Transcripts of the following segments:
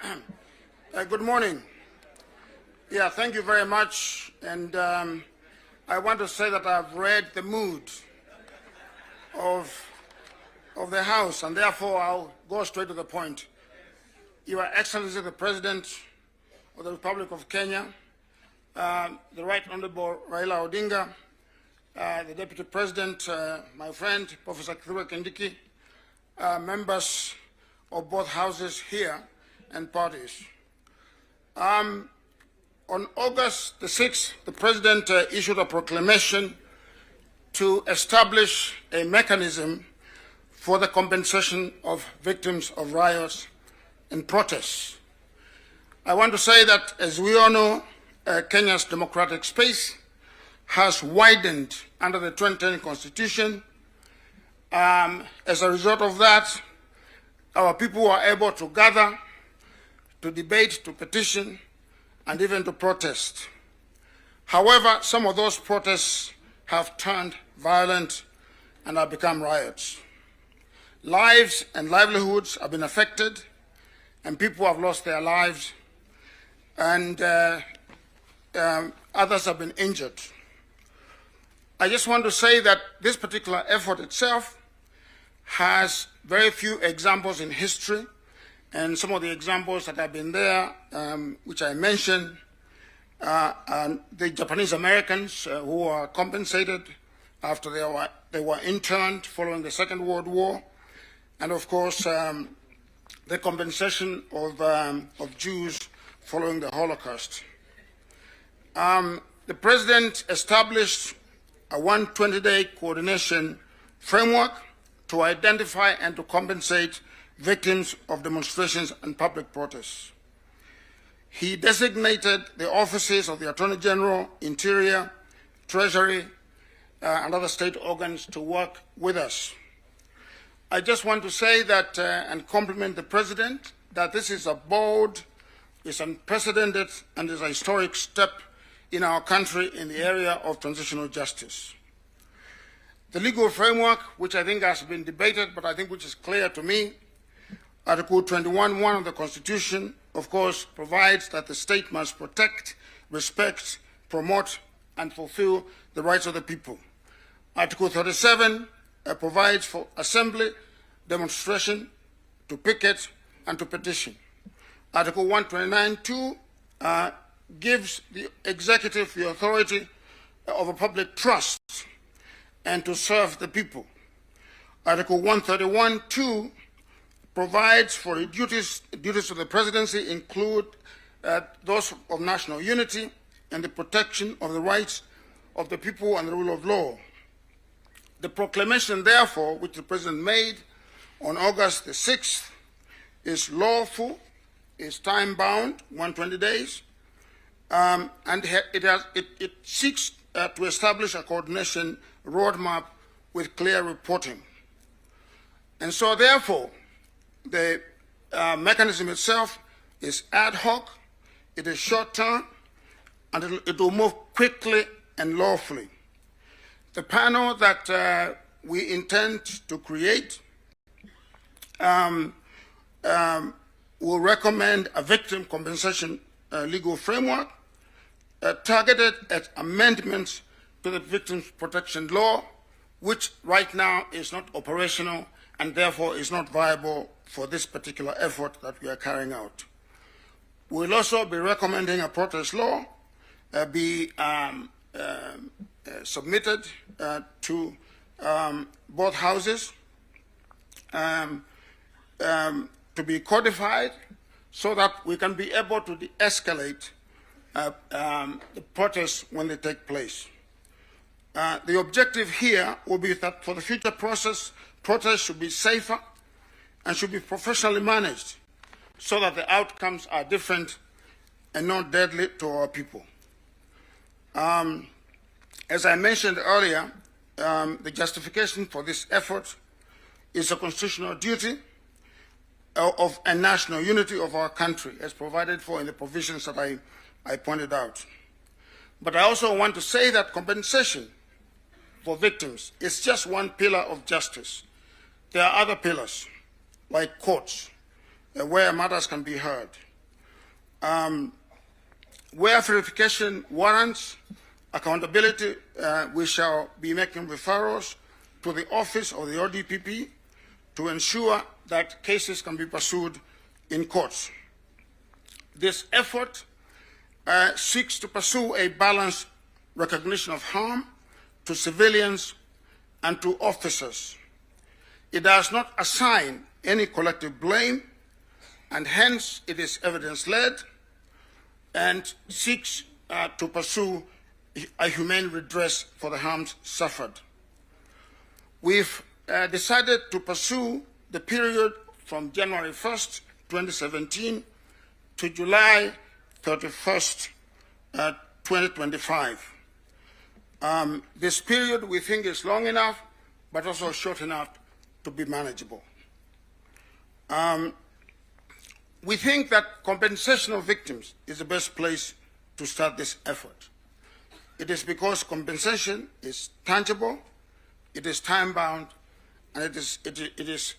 Good morning. Yeah, thank you very much. And I want to say that I've read the mood of the House, and therefore I'll go straight to the point. Your Excellency, the President of the Republic of Kenya, the Right Honorable Raila Odinga, the Deputy President, my friend, Professor Kithure Kindiki, members of both houses here and parties. On August the 6th, the President issued a proclamation to establish a mechanism for the compensation of victims of riots and protests. I want to say that, as we all know, Kenya's democratic space has widened under the 2010 Constitution. As a result of that, our people were able to gather, to debate, to petition, and even to protest. However, some of those protests have turned violent and have become riots. Lives and livelihoods have been affected, and people have lost their lives, and others have been injured. I just want to say that this particular effort itself has very few examples in history, and some of the examples that have been there, which I mentioned, the Japanese Americans who were compensated after they were interned following the Second World War, and of course the compensation of Jews following the Holocaust. The President established a 120-day coordination framework to identify and to compensate victims of demonstrations and public protests. He designated the offices of the Attorney General, Interior, Treasury, and other state organs to work with us. I just want to say that and compliment the President that this is a bold, is unprecedented, and is a historic step in our country in the area of transitional justice. The legal framework, which I think has been debated, but I think which is clear to me, Article 21(1) of the Constitution, of course, provides that the state must protect, respect, promote, and fulfill the rights of the people. Article 37 provides for assembly, demonstration, to picket, and to petition. Article 129(2) gives the executive the authority of a public trust and to serve the people. Article 131(2) provides for the duties of the presidency include those of national unity and the protection of the rights of the people and the rule of law. The proclamation, therefore, which the President made on August the 6th, is lawful, is time-bound, 120 days, and it seeks to establish a coordination roadmap with clear reporting. And so, therefore, the mechanism itself is ad hoc, it is short-term, and it will move quickly and lawfully. The panel that we intend to create will recommend a victim compensation legal framework targeted at amendments to the Victims Protection Law, which right now is not operational and therefore is not viable for this particular effort that we are carrying out. We'll also be recommending a protest law be submitted to both houses to be codified so that we can be able to de-escalate the protests when they take place. The objective here will be that for the future protests should be safer and should be professionally managed so that the outcomes are different and not deadly to our people. As I mentioned earlier, the justification for this effort is a constitutional duty of a national unity of our country, as provided for in the provisions that I pointed out. But I also want to say that compensation for victims is just one pillar of justice. There are other pillars, like courts, where matters can be heard. Where verification warrants accountability, we shall be making referrals to the office of the ODPP to ensure that cases can be pursued in courts. This effort seeks to pursue a balanced recognition of harm to civilians and to officers. It does not assign any collective blame, and hence it is evidence-led and seeks to pursue a humane redress for the harms suffered. We've decided to pursue the period from January 1st, 2017 to July 31st, 2025. This period we think is long enough, but also short enough to be manageable. We think that compensation of victims is the best place to start this effort. It is because compensation is tangible, it is time-bound, and it is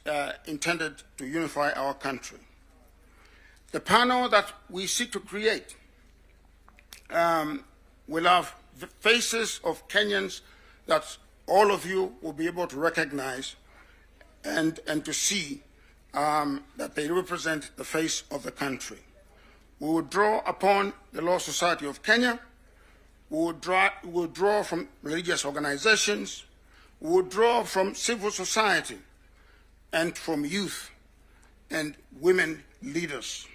intended to unify our country. The panel that we seek to create will have the faces of Kenyans that all of you will be able to recognize and to see that they represent the face of the country. We will draw upon the Law Society of Kenya. We will draw from religious organizations. We will draw from civil society and from youth and women leaders.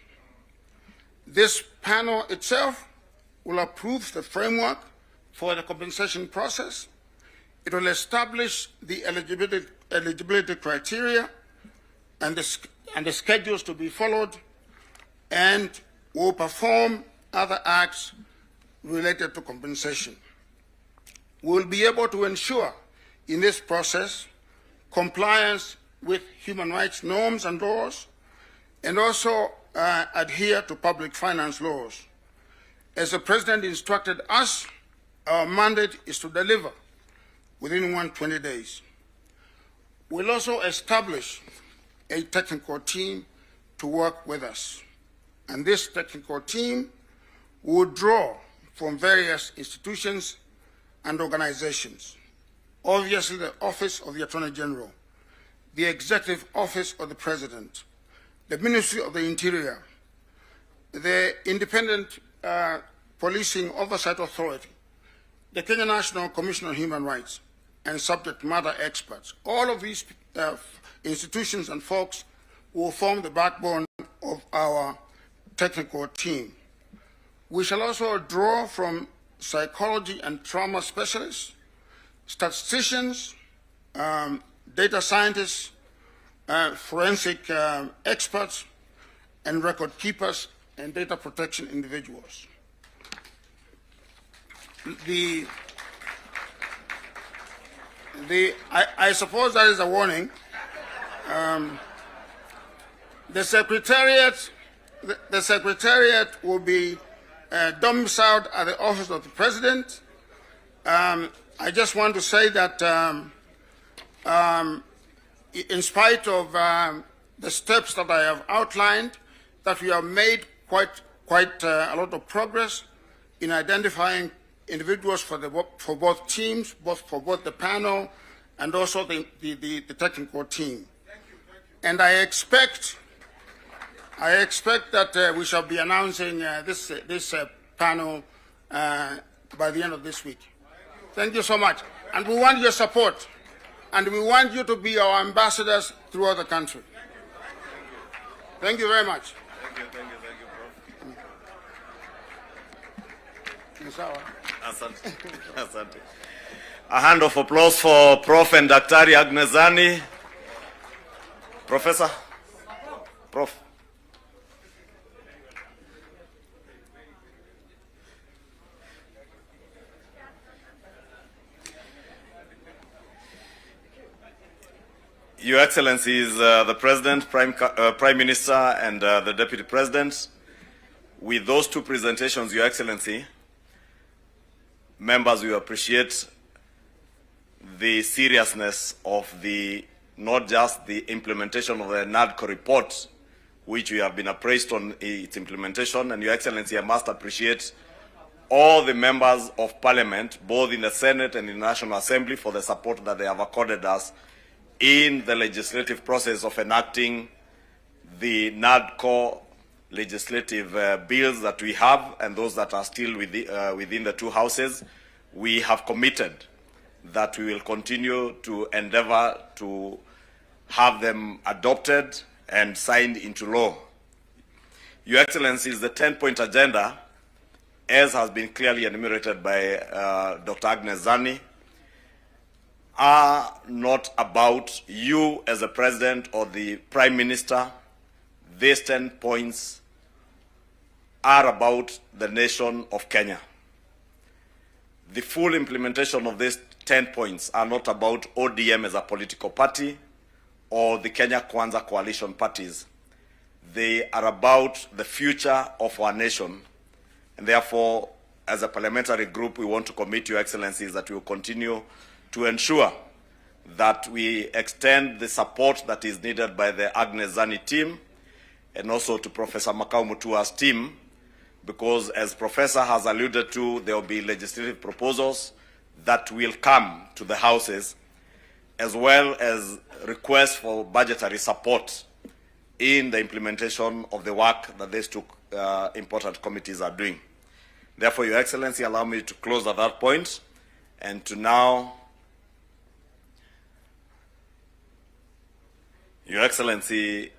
This panel itself will approve the framework for the compensation process. It will establish the eligibility criteria and the schedules to be followed, and will perform other acts related to compensation. We will be able to ensure in this process compliance with human rights norms and laws, and also adhere to public finance laws. As the President instructed us, our mandate is to deliver within 120 days. We'll also establish a technical team to work with us. And this technical team will draw from various institutions and organizations. Obviously, the Office of the Attorney General, the Executive Office of the President, the Ministry of the Interior, the Independent Policing Oversight Authority, the Kenya National Commission on Human Rights, and subject matter experts. All of these institutions and folks will form the backbone of our technical team. We shall also draw from psychology and trauma specialists, statisticians, data scientists, forensic experts, and record keepers and data protection individuals. I suppose that is a warning. The Secretariat will be domiciled at the Office of the President. I just want to say that in spite of the steps that I have outlined, that we have made quite a lot of progress in identifying individuals for both teams, for both the panel and also the technical team. Thank you. And I expect that we shall be announcing this panel by the end of this week. Thank you so much. And we want your support. And we want you to be our ambassadors throughout the country. Thank you very much. Thank you, Prof. Asante. Asante. A hand of applause for Prof and Daktari Agnesani. Professor? Prof. Your Excellencies, the President, Prime Minister, and the Deputy President, with those two presentations, Your Excellency, members, we appreciate the seriousness of not just the implementation of the NADCO report, which we have been appraised on its implementation. And Your Excellency, I must appreciate all the members of Parliament, both in the Senate and in the National Assembly, for the support that they have accorded us in the legislative process of enacting the NADCO legislative bills that we have and those that are still within the two houses. We have committed that we will continue to endeavor to have them adopted and signed into law. Your Excellencies, the 10-point agenda, as has been clearly enumerated by Dr. Agnes Zani, are not about you as a president or the Prime Minister. These 10 points are about the nation of Kenya. The full implementation of these 10 points are not about ODM as a political party or the Kenya Kwanza coalition parties. They are about the future of our nation. And therefore, as a parliamentary group, we want to commit, Your Excellencies, that we will continue to ensure that we extend the support that is needed by the Agnes Zani team and also to Professor Makau Mutua's team, because as Professor has alluded to, there will be legislative proposals that will come to the houses, as well as requests for budgetary support in the implementation of the work that these two important committees are doing. Therefore, Your Excellency, allow me to close at that point and to now, Your Excellency,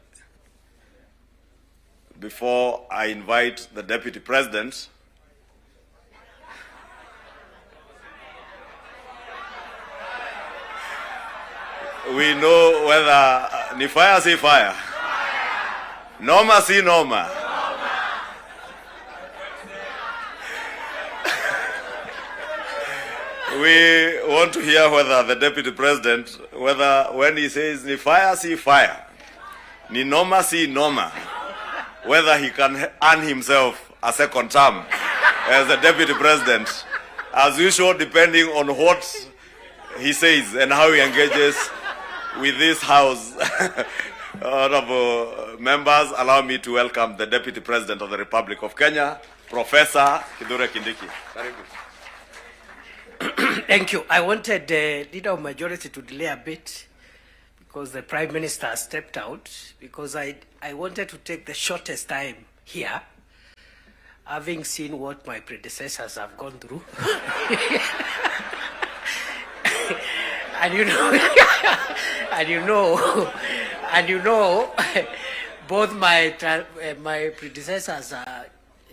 before I invite the Deputy President, we know whether ni fire si fire, noma si noma. We want to hear whether the Deputy President, whether when he says ni fire si fire, ni noma si noma, whether he can earn himself a second term as the Deputy President, as usual, depending on what he says and how he engages with this House. Honorable members, allow me to welcome the Deputy President of the Republic of Kenya, Professor Kithure Kindiki. Thank you. I wanted the Leader of Majority to delay a bit because the Prime Minister stepped out, because I wanted to take the shortest time here, having seen what my predecessors have gone through. and you know, both my predecessors are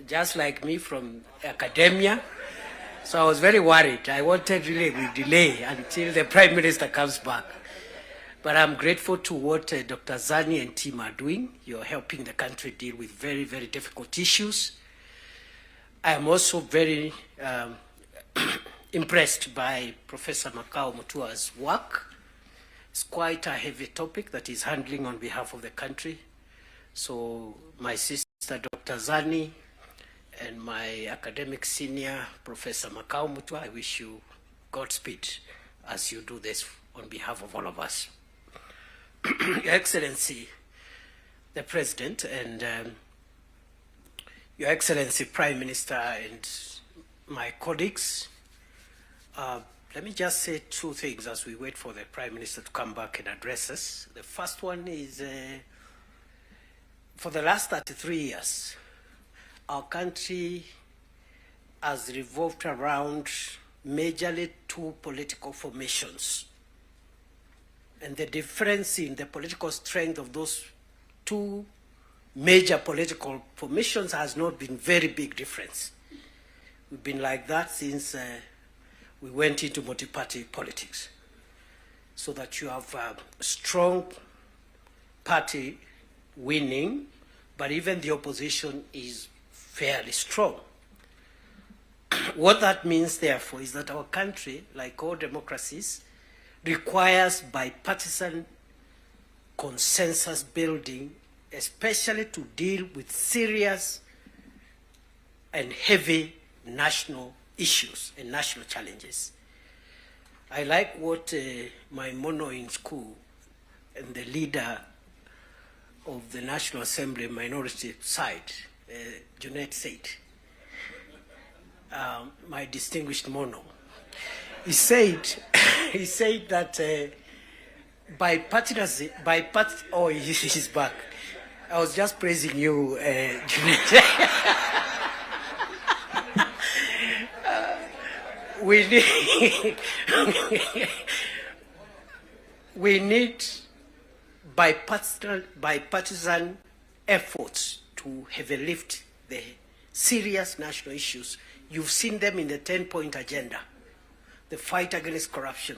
just like me from academia. So I was very worried. I wanted really a delay until the Prime Minister comes back. But I'm grateful to what Dr. Zani and team are doing. You're helping the country deal with very, very difficult issues. I am also very impressed by Professor Makau Mutua's work. It's quite a heavy topic that he's handling on behalf of the country. So my sister, Dr. Zani, and my academic senior, Professor Makau Mutua, I wish you Godspeed as you do this on behalf of all of us. Your Excellency, the President, and Your Excellency, Prime Minister, and my colleagues, let me just say two things as we wait for the Prime Minister to come back and address us. The first one is, for the last 33 years, our country has revolved around majorly two political formations. And the difference in the political strength of those two major political formations has not been very big difference. We've been like that since we went into multi-party politics. So that you have a strong party winning, but even the opposition is fairly strong. What that means, therefore, is that our country, like all democracies, requires bipartisan consensus building, especially to deal with serious and heavy national issues and national challenges. I like what my mono in school and the leader of the National Assembly minority side, Junaid said, my distinguished mono, he said that oh, he's back. I was just praising you, Junaid. We need bipartisan efforts to heavily lift the serious national issues. You've seen them in the 10-point agenda: the fight against corruption,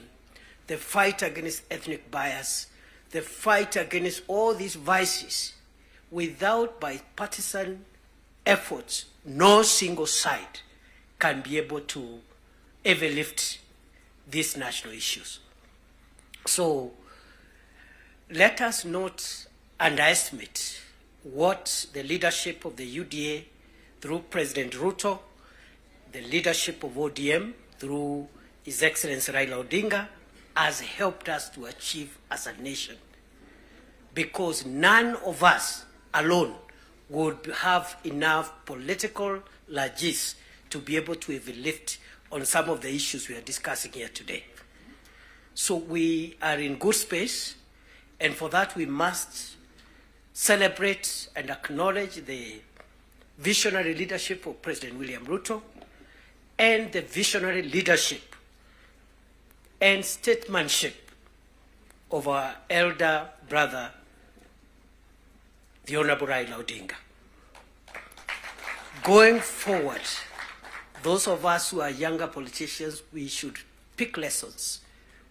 the fight against ethnic bias, the fight against all these vices. Without bipartisan efforts, no single side can be able to ever lift these national issues. So let us not underestimate what the leadership of the UDA through President Ruto, the leadership of ODM through His Excellency Raila Odinga has helped us to achieve as a nation. Because none of us alone would have enough political largesse to be able to even lift on some of the issues we are discussing here today. So we are in good space, and for that we must celebrate and acknowledge the visionary leadership of President William Ruto and the visionary leadership and statesmanship of our elder brother, the Honorable Raila Odinga. Going forward, those of us who are younger politicians, we should pick lessons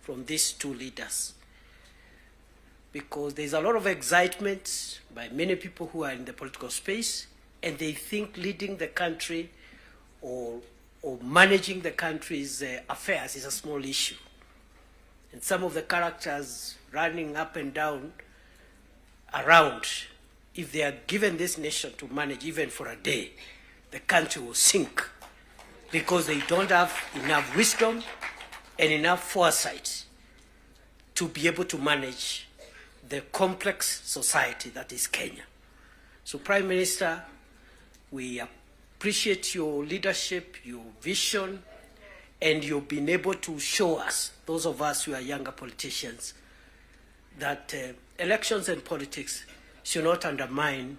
from these two leaders, because there's a lot of excitement by many people who are in the political space, and they think leading the country or managing the country's affairs is a small issue. And some of the characters running up and down around, if they are given this nation to manage even for a day, the country will sink, because they don't have enough wisdom and enough foresight to be able to manage the complex society that is Kenya. So, Prime Minister, we appreciate your leadership, your vision, and you've been able to show us, those of us who are younger politicians, that elections and politics should not undermine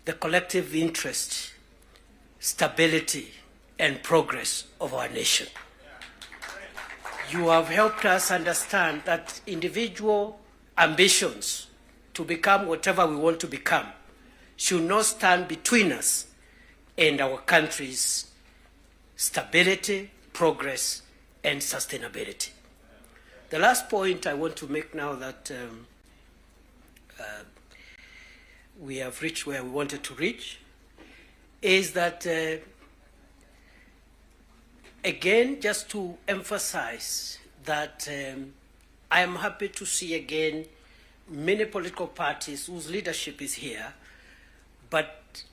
the collective interest, stability, and progress of our nation. You have helped us understand that individual ambitions to become whatever we want to become should not stand between us and our country's stability, progress, and sustainability. The last point I want to make now that we have reached where we wanted to reach is that again, just to emphasize that I am happy to see again many political parties whose leadership is here, but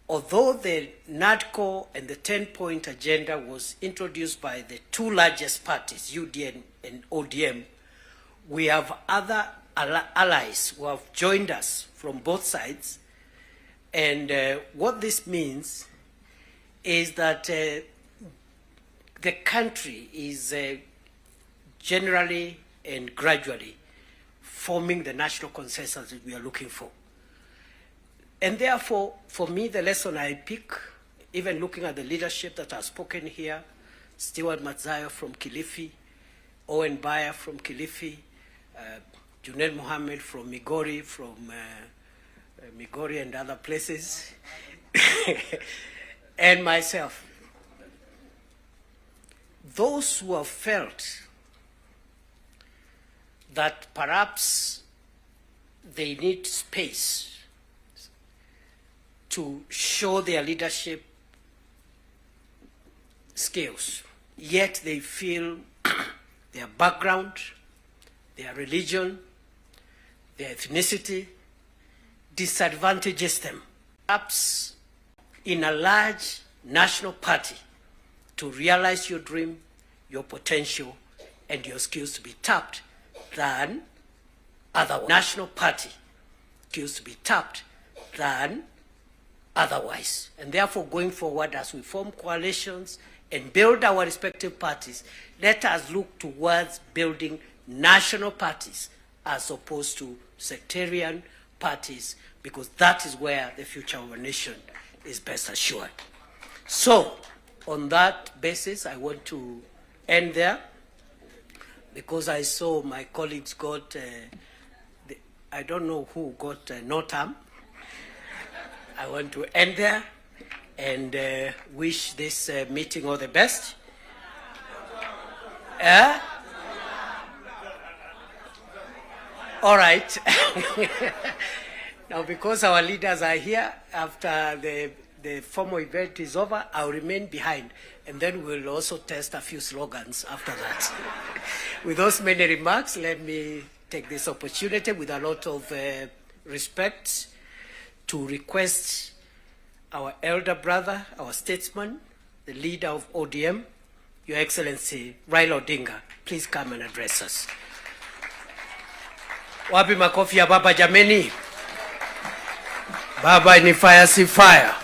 although the NADCO and the 10-point agenda was introduced by the two largest parties, UDA and ODM, we have other allies who have joined us from both sides. And what this means is that the country is generally and gradually forming the national consensus that we are looking for. And therefore, for me, the lesson I pick, even looking at the leadership that has spoken here, Stewart Matzayo from Kilifi, Owen Baya from Kilifi, Junaid Mohammed from Migori, Migori and other places, and myself. Those who have felt that perhaps they need space to show their leadership skills, yet they feel their background, their religion, their ethnicity disadvantages them. Perhaps in a large national party, to realize your dream, your potential, and your skills to be tapped than other national party skills to be tapped than otherwise. And therefore, going forward, as we form coalitions and build our respective parties, let us look towards building national parties as opposed to sectarian parties, because that is where the future of a nation is best assured. So, on that basis, I want to end there, because I saw my colleagues got, I don't know who got no term. I want to end there and wish this meeting all the best. All right. Now, because our leaders are here, after the formal event is over, I'll remain behind, and then we'll also test a few slogans after that. With those many remarks, let me take this opportunity with a lot of respect to request our elder brother, our statesman, the leader of ODM, Your Excellency Raila Odinga, please come and address us. Wapi makofi ya baba jameni? Baba ni fire si fire.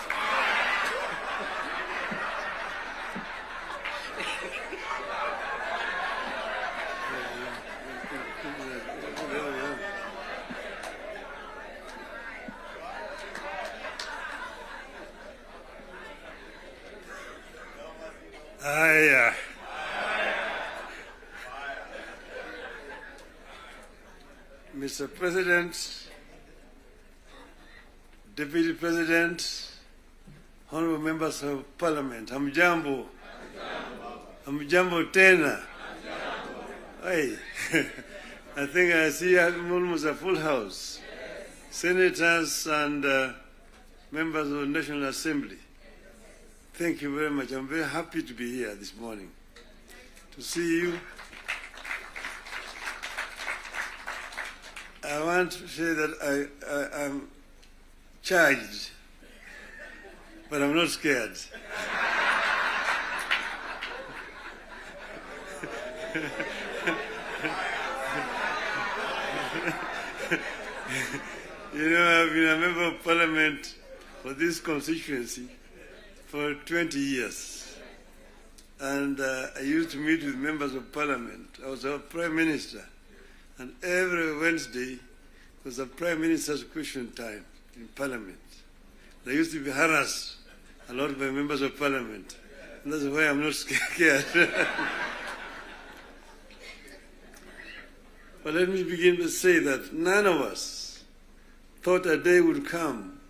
Mr. President, Deputy President, honorable members of Parliament, hamjambo. Hamjambo tena. Hey, I think I see almost a full house. Senators and members of the National Assembly. Thank you very much. I'm very happy to be here this morning to see you. I want to say that I'm charged, but I'm not scared. You know, I've been a member of Parliament for this constituency for 20 years. And I used to meet with members of Parliament. I was a Prime Minister. And every Wednesday was a Prime Minister's question time in Parliament. I used to be harassed a lot by members of Parliament. And that's why I'm not scared. But let me begin to say that none of us thought a day would come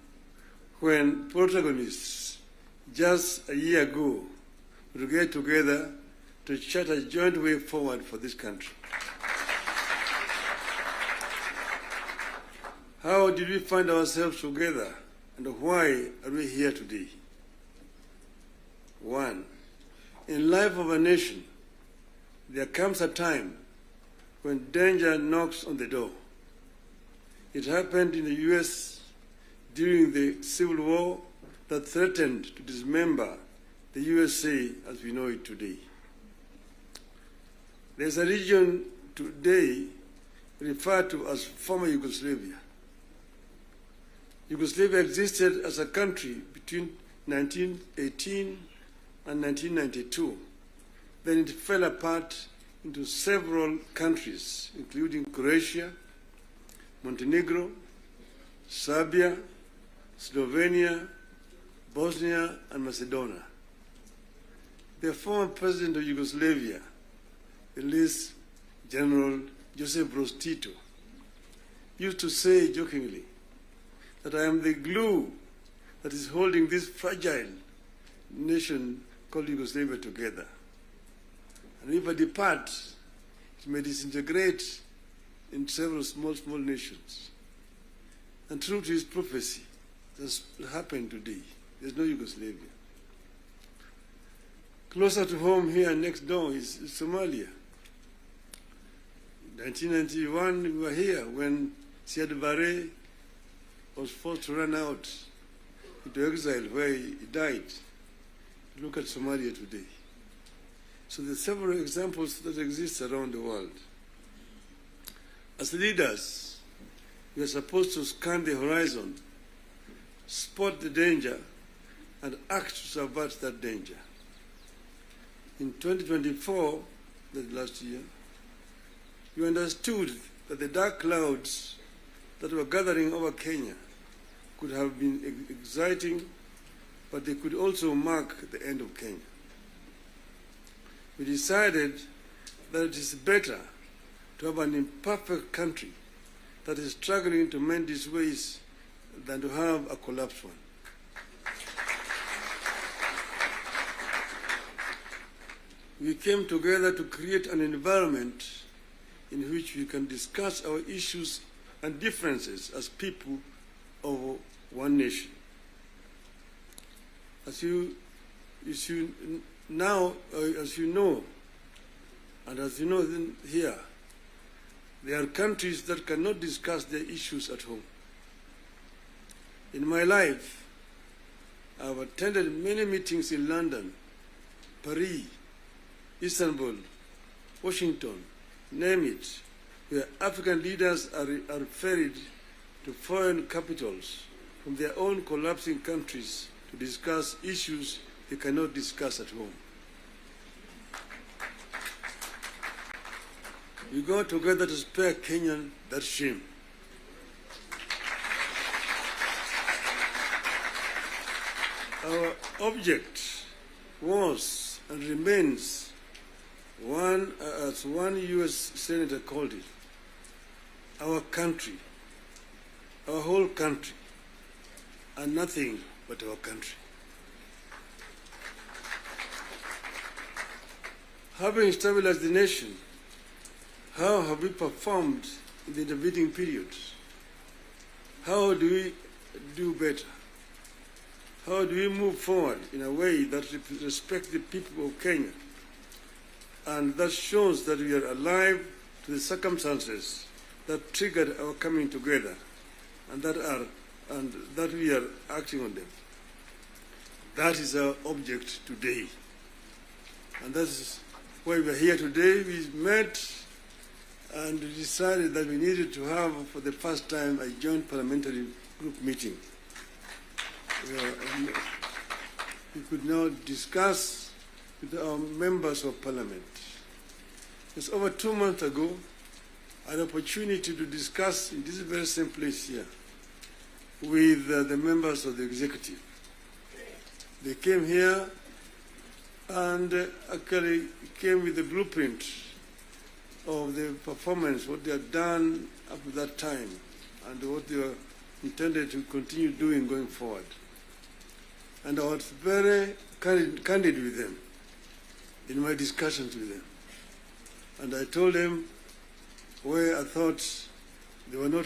when protagonists just a year ago would get together to chart a joint way forward for this country. How did we find ourselves together, and why are we here today? One, in life of a nation, there comes a time when danger knocks on the door. It happened in the US during the Civil War that threatened to dismember the USA as we know it today. There's a region today referred to as former Yugoslavia. Yugoslavia existed as a country between 1918 and 1992. Then it fell apart into several countries, including Croatia, Montenegro, Serbia, Slovenia, Bosnia, and Macedonia. The former president of Yugoslavia, the late General Josip Broz Tito, used to say jokingly that I am the glue that is holding this fragile nation called Yugoslavia together. And if I depart, it may disintegrate in several small nations. And true to his prophecy, that's happened today. There's no Yugoslavia. Closer to home here next door is Somalia. In 1991, we were here when Siad Barre was forced to run out into exile where he died. Look at Somalia today. So there are several examples that exist around the world. As leaders, we we are supposed to scan the horizon, spot the danger, and act to subvert that danger. In 2024, that last year, we understood that the dark clouds that were gathering over Kenya could have been exciting, but they could also mark the end of Kenya. We decided that it is better to have an imperfect country that is struggling to mend its ways than to have a collapsed one. We came together to create an environment in which we can discuss our issues and differences as people of one nation. As you know, and as you know here, there are countries that cannot discuss their issues at home. In my life, I've attended many meetings in London, Paris, Istanbul, Washington, name it, where African leaders are ferried to foreign capitals from their own collapsing countries to discuss issues they cannot discuss at home. We go together to spare Kenya that shame. Our object was and remains one, as one U.S. Senator called it, our country, our whole country, and nothing but our country. Having stabilized the nation, how have we performed in the intervening periods? How do we do better? How do we move forward in a way that respects the people of Kenya and that shows that we are alive to the circumstances that triggered our coming together and that we are acting on them? That is our object today. And that is why we are here today. We met and we decided that we needed to have, for the first time, a joint parliamentary group meeting. We could now discuss with our members of parliament. It's over 2 months ago, an opportunity to discuss in this very same place here with the members of the executive. They came here and actually came with the blueprint of the performance, what they had done up to that time, and what they were intended to continue doing going forward. And I was very candid with them in my discussions with them. And I told them where I thought they were not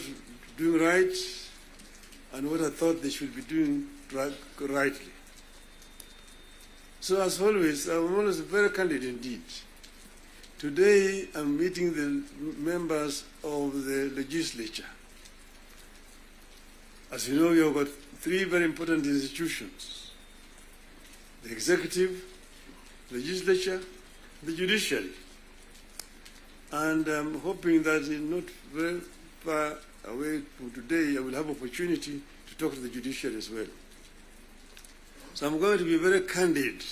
doing right and what I thought they should be doing rightly. So as always, I'm always very candid indeed. Today, I'm meeting the members of the legislature. As you know, we have got 3 very important institutions: the executive, legislature, the judiciary. And I'm hoping that in not very far away from today, I will have opportunity to talk to the judiciary as well. So I'm going to be very candid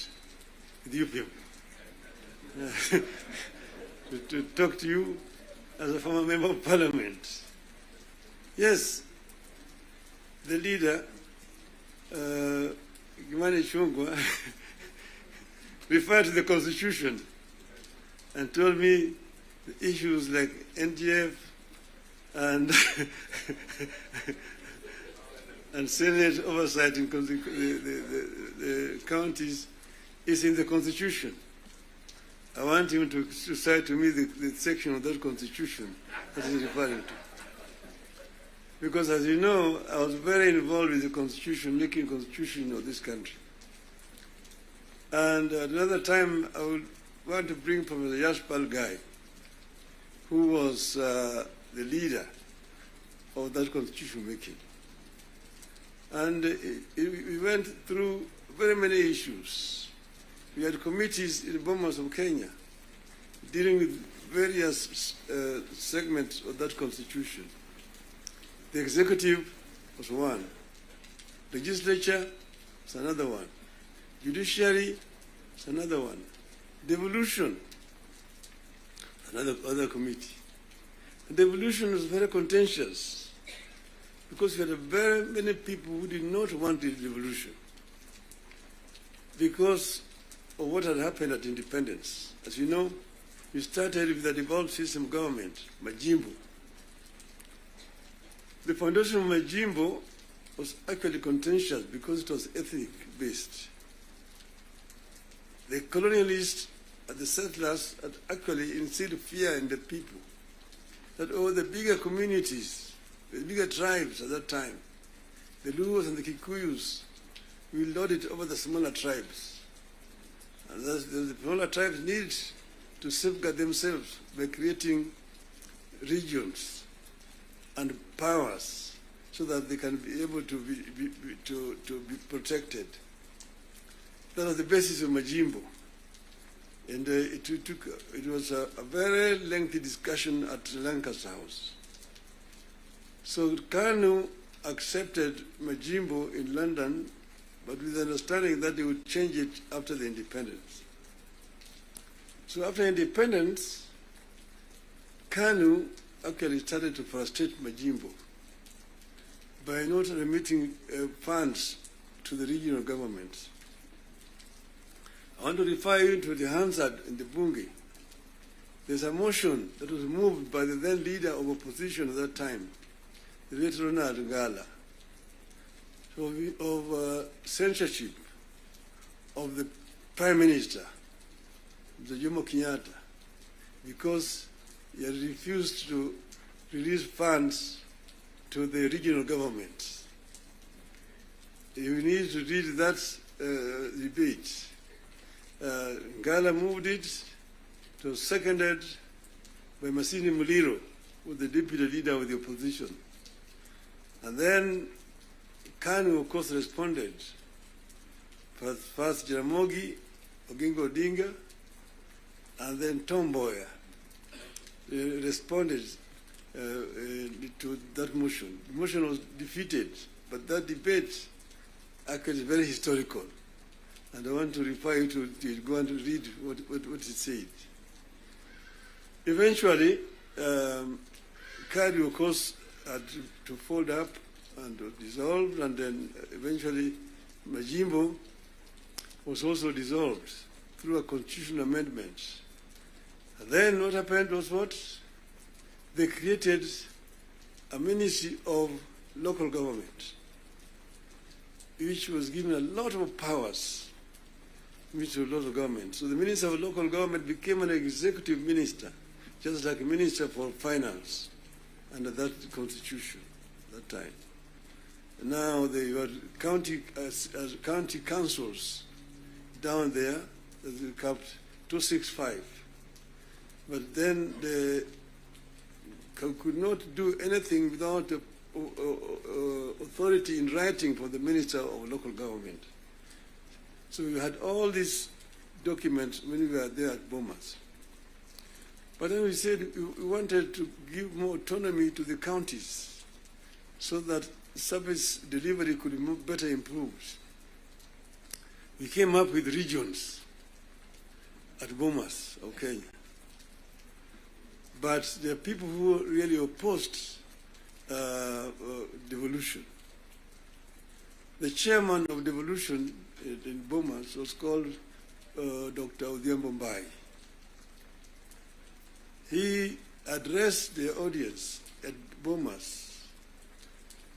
with you people. To talk to you as a former member of parliament. Yes, the leader, Kimani Ichung'wah, referred to the Constitution and told me the issues like NGF and and Senate oversight in the counties is in the Constitution. I want him to cite to me the section of that Constitution that he's referring to. Because as you know, I was very involved with the Constitution, making Constitution of this country. And at another time, I would want to bring Professor Yashpal Gai, who was the leader of that Constitution making. And we went through very many issues. We had committees in the Bomas of Kenya dealing with various segments of that Constitution. The executive was one. Legislature is another one. Judiciary is another one. Devolution, other committee. And devolution was very contentious because we had very many people who did not want the devolution because of what had happened at independence. As you know, we started with the devolved system government, Majimbo. The foundation of Majimbo was actually contentious because it was ethnic-based. The colonialists and the settlers had actually instilled fear in the people that the bigger communities, the bigger tribes at that time, the Luos and the Kikuyus, will lord it over the smaller tribes. And thus the smaller tribes need to safeguard themselves by creating regions and powers so that they can be able to be protected. That was the basis of Majimbo. And it was a very lengthy discussion at Lancaster House. So Kanu accepted Majimbo in London, but with the understanding that they would change it after the independence. So after independence, Kanu actually started to frustrate Majimbo by not remitting funds to the regional governments. I want to refer you to the Hansard in the Bunge. There's a motion that was moved by the then leader of opposition at that time, the late Ronald Ngala, of censorship of the Prime Minister, the Jomo Kenyatta, because he had refused to release funds to the regional governments. You need to read that debate. Ngala moved it. It was seconded by Masini Muliro, who was the deputy leader of the opposition. And then Kanu, of course, responded. First Jaramogi, Oginga Odinga, and then Tom Mboya responded to that motion. The motion was defeated, but that debate actually is very historical. And I want to refer you to go and read what it said. Eventually, Kadu, of course, had to fold up and dissolved, and then eventually Majimbo was also dissolved through a constitutional amendment. And then what happened was what? They created a Ministry of Local Government, which was given a lot of powers. Ministry of Local Government. So the Minister of Local Government became an executive minister, just like a Minister for Finance under that constitution at that time. And now they were county councils down there, that they kept 265. But then they could not do anything without authority in writing from the Minister of Local Government. So we had all these documents when we were there at Bomas. But then we said we wanted to give more autonomy to the counties so that service delivery could be better improved. We came up with regions at Bomas of Kenya. But there are people who really opposed devolution. The chairman of devolution in Bomas was called Dr. ODM-Kenya. He addressed the audience at Bomas,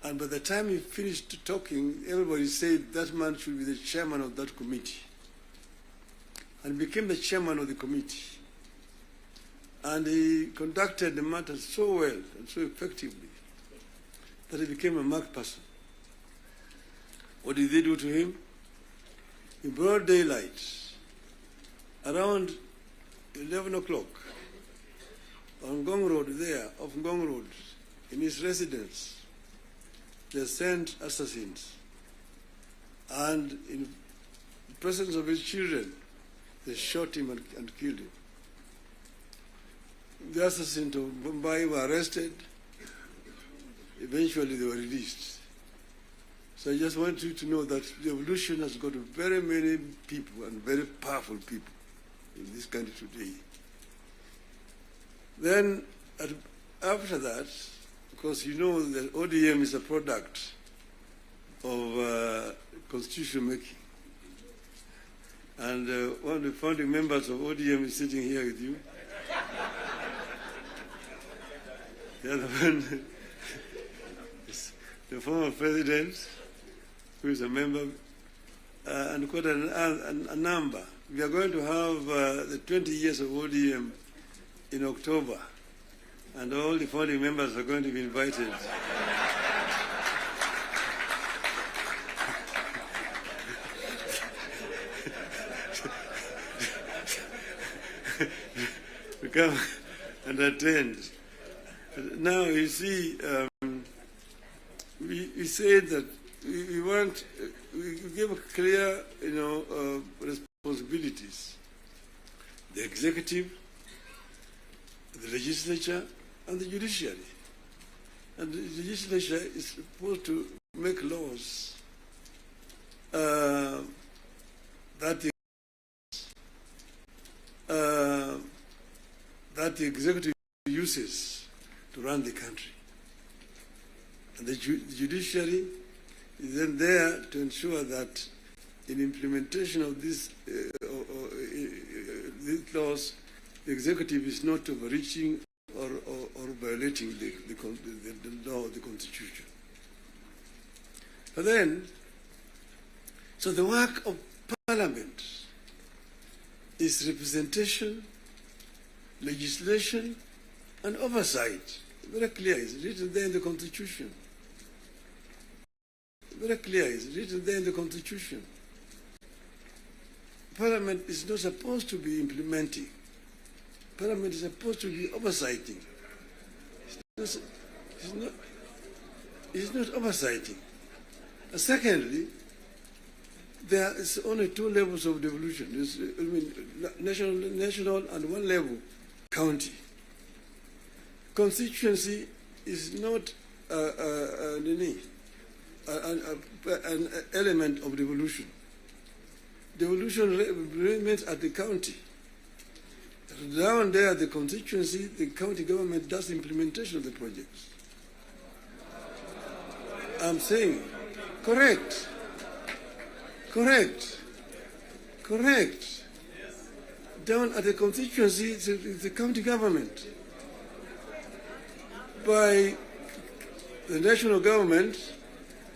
and by the time he finished talking, everybody said that man should be the chairman of that committee, and became the chairman of the committee. And he conducted the matter so well and so effectively that he became a marked person. What did they do to him? In broad daylight, around 11 o'clock, on Ngong Road there, off Ngong Road, in his residence, they sent assassins. And in the presence of his children, they shot him and killed him. The assassins of Mumbai were arrested. eventually they were released. So I just want you to know that the evolution has got very many people and very powerful people in this country today. Then after that, because you know that ODM is a product of constitution making. And one of the founding members of ODM is sitting here with you. The other one is the former president, who is a member, and quite a number. We are going to have the 20 years of ODM in October, and all the founding members are going to be invited. to come and attend. Now, you see, we said that we give clear, responsibilities. The executive, the legislature, and the judiciary. And the legislature is supposed to make laws that the executive uses to run the country. And the judiciary is then there to ensure that in implementation of these laws, the executive is not overreaching or violating the law of the Constitution. But then, so the work of Parliament is representation, legislation, and oversight. Very clear, it's written there in the Constitution. Very clear, it's written there in the Constitution. Parliament is not supposed to be implementing. Parliament is supposed to be oversighting. It's not oversighting. And secondly, there is only two levels of devolution. There's, national and one level, county. Constituency is not an element of devolution. Devolution remains at the county. Down there, the constituency, the county government does implementation of the projects. I'm saying, correct. Down at the constituency, it's the county government. By the national government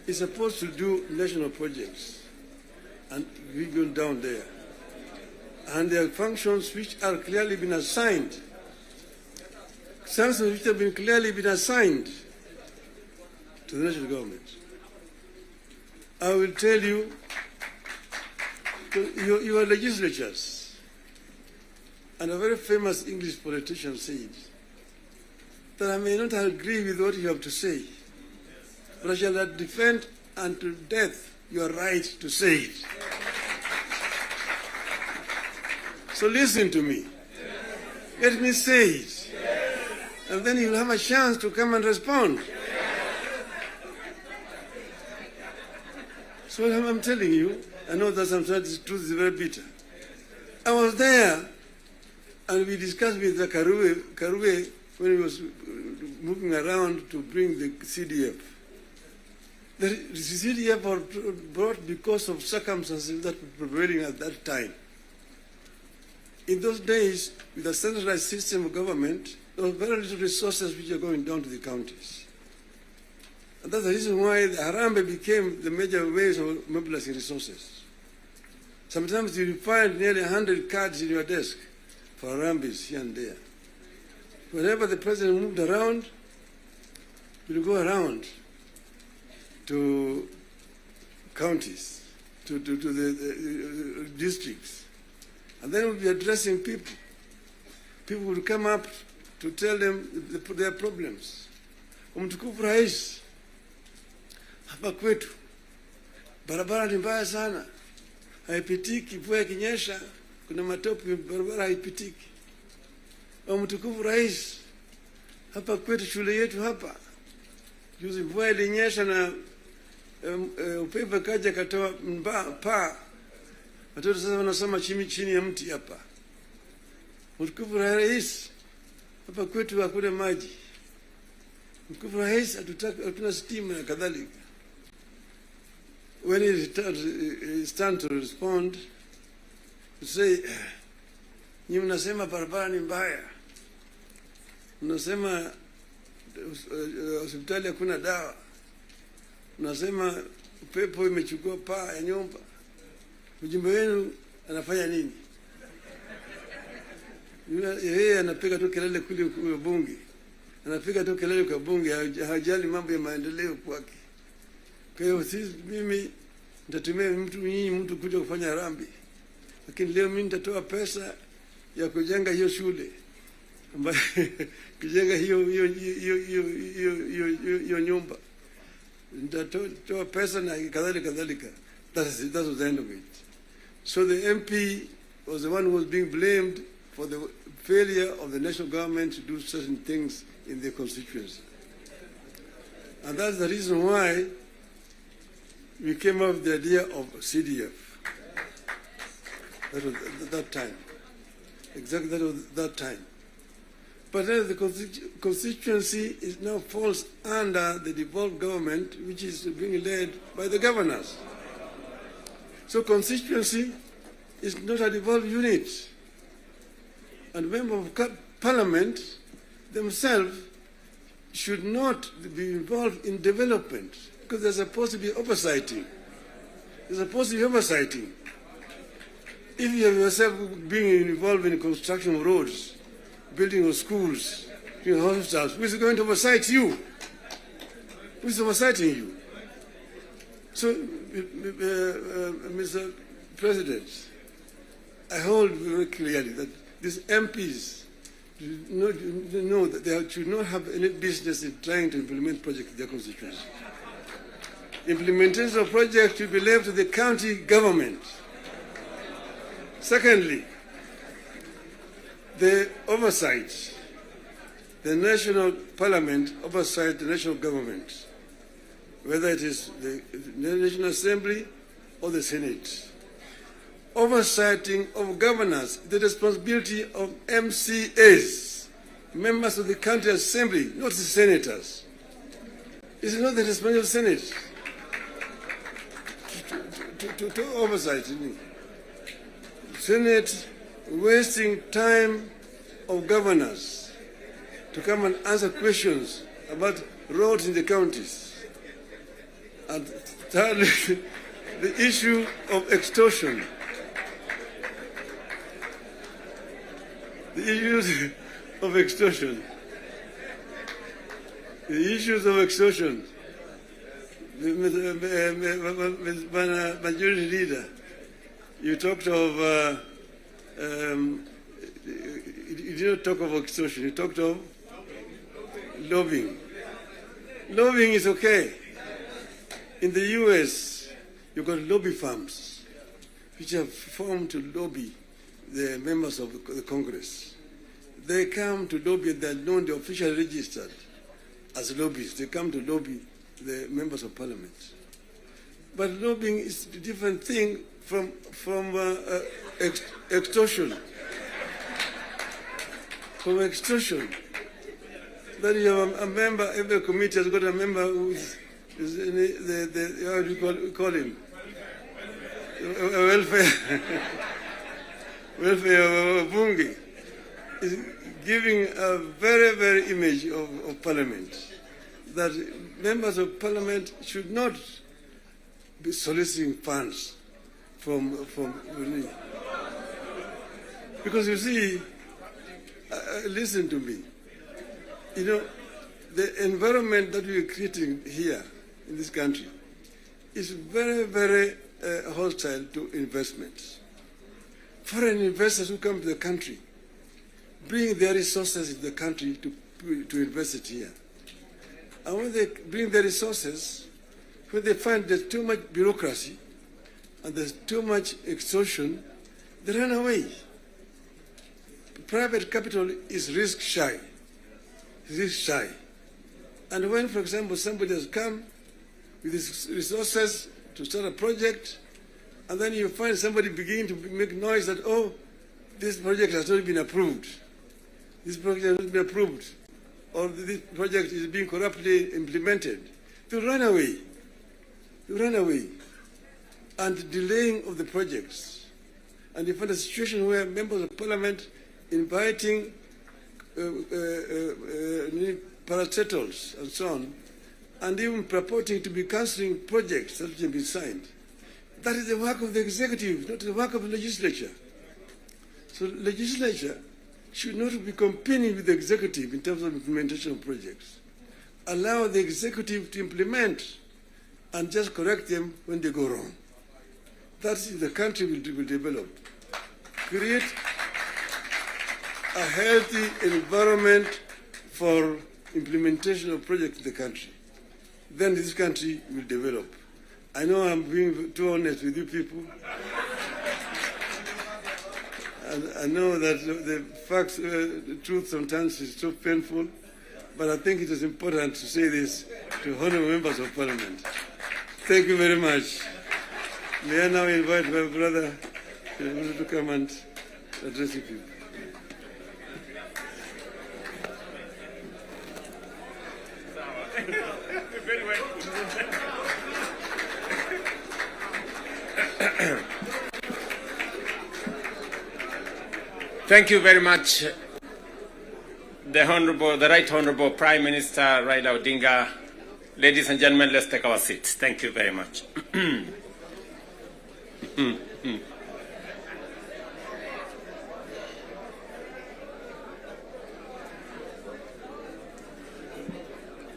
is supposed to do national projects, and we go down there. And there are functions which are clearly been assigned. Functions which have been clearly been assigned to the national government. I will tell you, your legislatures, and a very famous English politician said that I may not agree with what you have to say, but I shall defend unto death your right to say it. So listen to me. Let me say it. And then you'll have a chance to come and respond. So I'm telling you, I know that sometimes the truth is very bitter. I was there, and we discussed with the Karue when he was moving around to bring the CDF. The CDF was brought because of circumstances that were prevailing at that time. In those days, with a centralized system of government, there were very little resources which are going down to the counties. And that's the reason why the Harambee became the major ways of mobilizing resources. Sometimes you find nearly 100 cards in your desk for Harambees here and there. Whenever the president moved around, we'll go around to counties, to the districts. And then we'll be addressing people. People will come up to tell them their problems. Mtukufu Rais, hapa kwetu barabara ni mbaya sana, haipitiki. Mvua ikinyesha kuna matope, barabara haipitiki. Mtukufu Rais, hapa kwetu shule yetu hapa Juzi mvua ilinyesha na upepo kaja katoa paa. Watoto sasa wanasoma chini ya mti hapa. Mtukufu Rais, hapa kwetu hakuna maji. Mtukufu Rais, hatuna stima na kadhalika. When it's time to respond, to say, nyinyi mnasema barabara ni mbaya. Mnasema hospitali hakuna dawa. Mnasema upepo imechukua paa ya nyumba. Mjumbe wenu anafanya nini? Yeye anapiga tu kelele kule kwa bunge. Anapiga tu kelele kwa bunge, hajali mambo ya maendeleo kwake. Kwa hiyo mimi nitatumia mtu kuja kufanya harambee. Lakini leo mimi nitatoa pesa ya kujenga hiyo shule. Ambayo kujenga hiyo nyumba. Nitatoa pesa na kadhalika. That was the end of it. So the MP was the one who was being blamed for the failure of the national government to do certain things in their constituency. And that's the reason why we came up with the idea of CDF. That was that time. Exactly that was that time. But then the constituency is now falls under the devolved government, which is being led by the governors. So constituency is not a devolved unit. And members of Parliament themselves should not be involved in development because there's supposed to be oversighting. There's supposed to be oversighting. If you have yourself being involved in construction of roads, building of schools, hospitals, who is going to oversight you? Who is oversighting you? So, Mr. President, I hold very clearly that these MPs know that they should not have any business in trying to implement projects in their constituency. Implementation of projects should be left to the county government. Secondly, the oversight, the national parliament oversight the national government, whether it is the National Assembly or the Senate. Oversighting of governors, the responsibility of MCAs, members of the county assembly, not the senators. It's not the responsibility of the Senate to oversight. Senate wasting time of governors to come and answer questions about roads in the counties. And thirdly, the issue of extortion. The issues of extortion. The issues of extortion. Majority Leader, you talked of, you didn't talk of extortion, you talked of lobbying. Lobbying is okay. In the US, you've got lobby firms which have formed to lobby the members of the Congress. They come to lobby, they're known, they're officially registered as lobbyists. They come to lobby the members of Parliament. But lobbying is a different thing from extortion. From extortion. That you have a member, every committee has got a member who is the how do you call him? Welfare bunge is giving a very, very image of Parliament, that members of Parliament should not be soliciting funds from because you see, listen to me, you know, the environment that we are creating here in this country is very, very hostile to investments. Foreign investors who come to the country bring their resources in the country to invest it here. And when they bring their resources, when they find there's too much bureaucracy and there's too much extortion, they run away. Private capital is risk shy. Risk shy. And when, for example, somebody has come with his resources to start a project, and then you find somebody beginning to make noise that, oh, this project has not been approved. This project has not been approved. Or this project is being corruptly implemented. You run away. You run away. And delaying of the projects. And you find a situation where members of parliament inviting parastatals and so on, and even purporting to be cancelling projects that have been signed. That is the work of the executive, not the work of the legislature. So the legislature should not be competing with the executive in terms of implementation of projects. Allow the executive to implement and just correct them when they go wrong. That's the country will develop. Create a healthy environment for implementation of projects in the country. Then this country will develop. I know I'm being too honest with you people. And I know that the facts, the truth sometimes is so painful, but I think it is important to say this to honorable members of parliament. Thank you very much. May I now invite my brother to come and address you people. Thank you very much, the Right Honorable Prime Minister Raila Odinga. Ladies and gentlemen, let's take our seats. Thank you very much.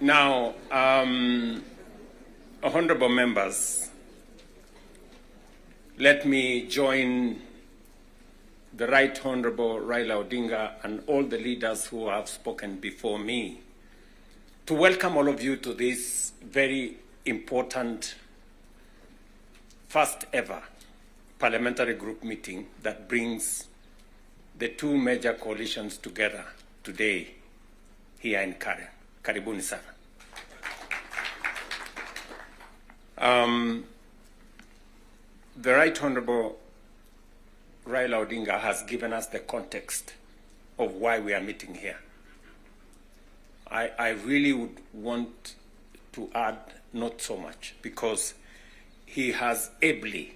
Now, honorable members, let me join the Right Honorable Raila Odinga and all the leaders who have spoken before me to welcome all of you to this very important first ever parliamentary group meeting that brings the two major coalitions together today here in Karen. Karibuni sana. The Right Honorable Raila Odinga has given us the context of why we are meeting here. I really would want to add not so much, because he has ably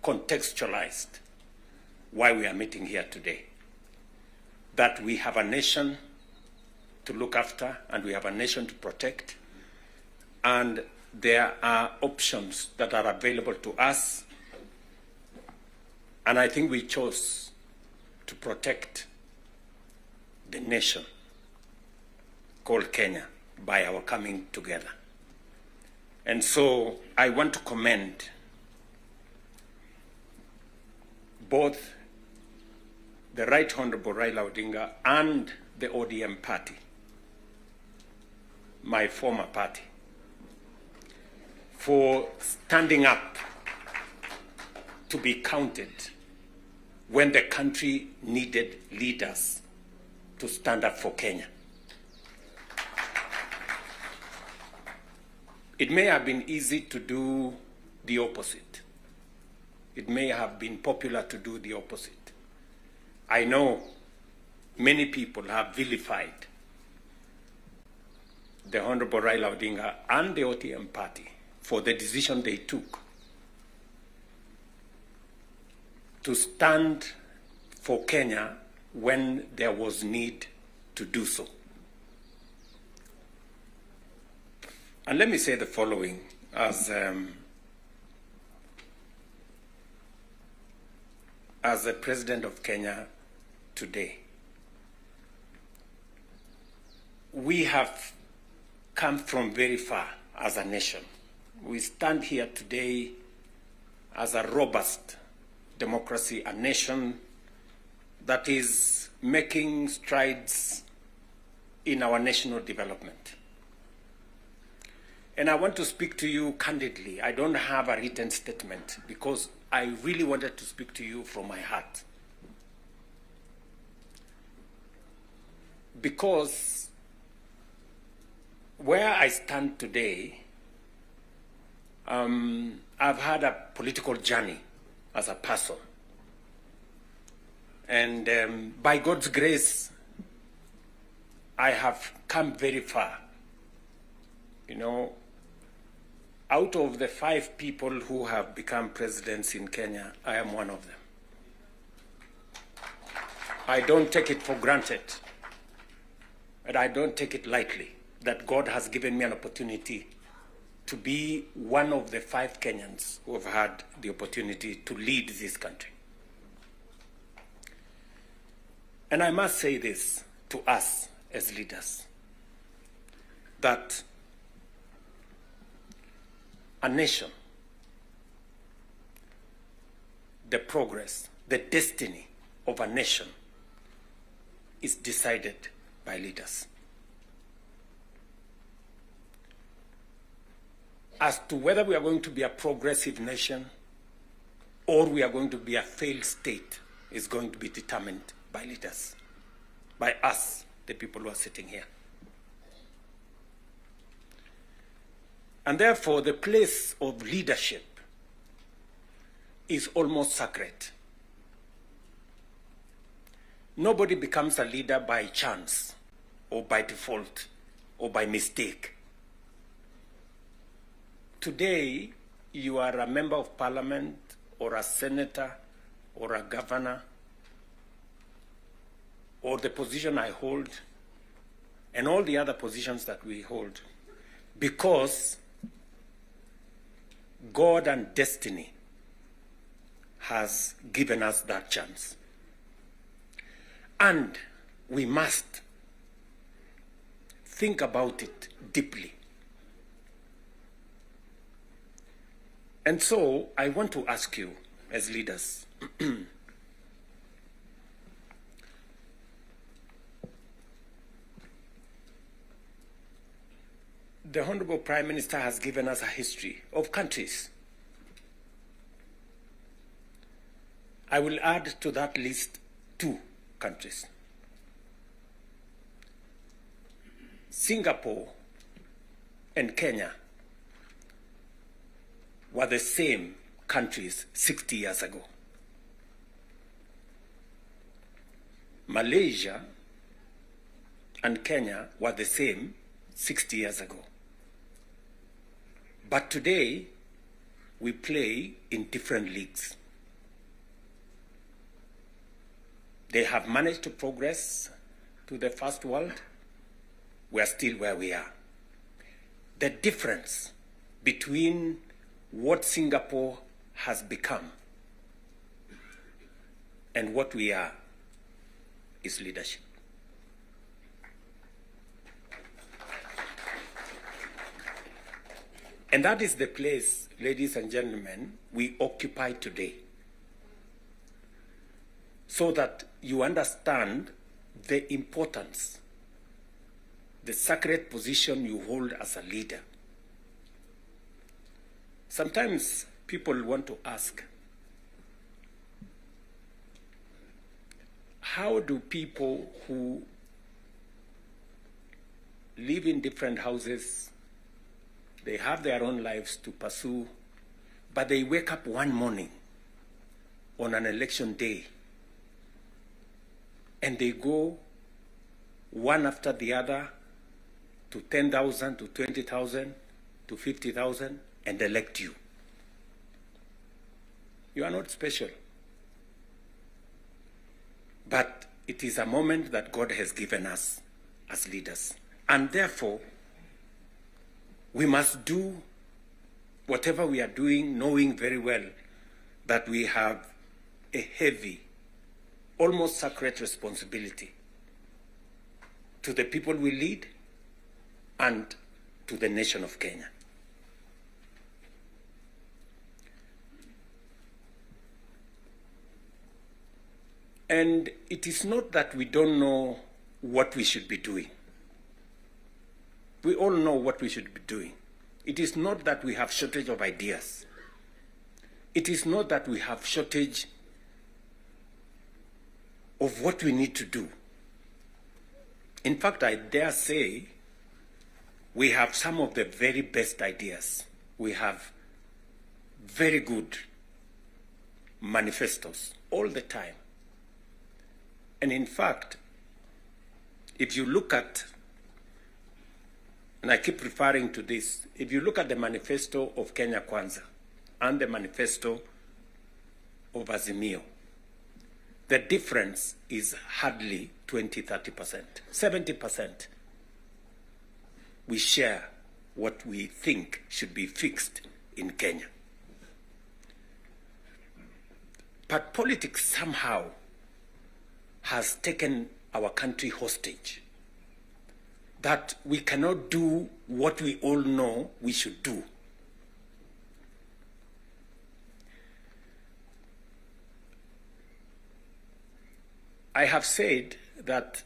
contextualized why we are meeting here today. That we have a nation to look after and we have a nation to protect, and there are options that are available to us. And I think we chose to protect the nation called Kenya by our coming together. And so I want to commend both the Right Honorable Raila Odinga and the ODM party, my former party, for standing up to be counted when the country needed leaders to stand up for Kenya. It may have been easy to do the opposite. It may have been popular to do the opposite. I know many people have vilified the Honorable Raila Odinga and the ODM party for the decision they took to stand for Kenya when there was need to do so. And let me say the following as the President of Kenya today. We have come from very far as a nation. We stand here today as a robust democracy, a nation that is making strides in our national development. And I want to speak to you candidly. I don't have a written statement because I really wanted to speak to you from my heart. Because where I stand today, I've had a political journey as a person. And by God's grace, I have come very far. You know, out of the 5 people who have become presidents in Kenya, I am one of them. I don't take it for granted, and I don't take it lightly that God has given me an opportunity to be one of the 5 Kenyans who have had the opportunity to lead this country. And I must say this to us as leaders, that a nation, the progress, the destiny of a nation is decided by leaders. As to whether we are going to be a progressive nation or we are going to be a failed state is going to be determined by leaders, by us, the people who are sitting here. And therefore, the place of leadership is almost sacred. Nobody becomes a leader by chance or by default or by mistake. Today, you are a member of parliament or a senator or a governor or the position I hold and all the other positions that we hold because God and destiny has given us that chance. And we must think about it deeply. And so I want to ask you as leaders, the Honorable Prime Minister has given us a history of countries. I will add to that list 2 countries. Singapore and Kenya were the same countries 60 years ago. Malaysia and Kenya were the same 60 years ago. But today, we play in different leagues. They have managed to progress to the first world. We are still where we are. The difference between what Singapore has become and what we are is leadership. And that is the place, ladies and gentlemen, we occupy today. So that you understand the importance, the sacred position you hold as a leader. Sometimes people want to ask, how do people who live in different houses, they have their own lives to pursue, but they wake up one morning on an election day and they go one after the other to 10,000, to 20,000, to 50,000 and elect you? You are not special. But it is a moment that God has given us as leaders. And therefore, we must do whatever we are doing, knowing very well that we have a heavy, almost sacred responsibility to the people we lead and to the nation of Kenya. And it is not that we don't know what we should be doing. We all know what we should be doing. It is not that we have shortage of ideas. It is not that we have shortage of what we need to do. In fact, I dare say we have some of the very best ideas. We have very good manifestos all the time. And in fact, if you look at, and I keep referring to this, if you look at the manifesto of Kenya Kwanza and the manifesto of Azimio, the difference is hardly 20-30%, 70%. We share what we think should be fixed in Kenya. But politics somehow has taken our country hostage, that we cannot do what we all know we should do. I have said that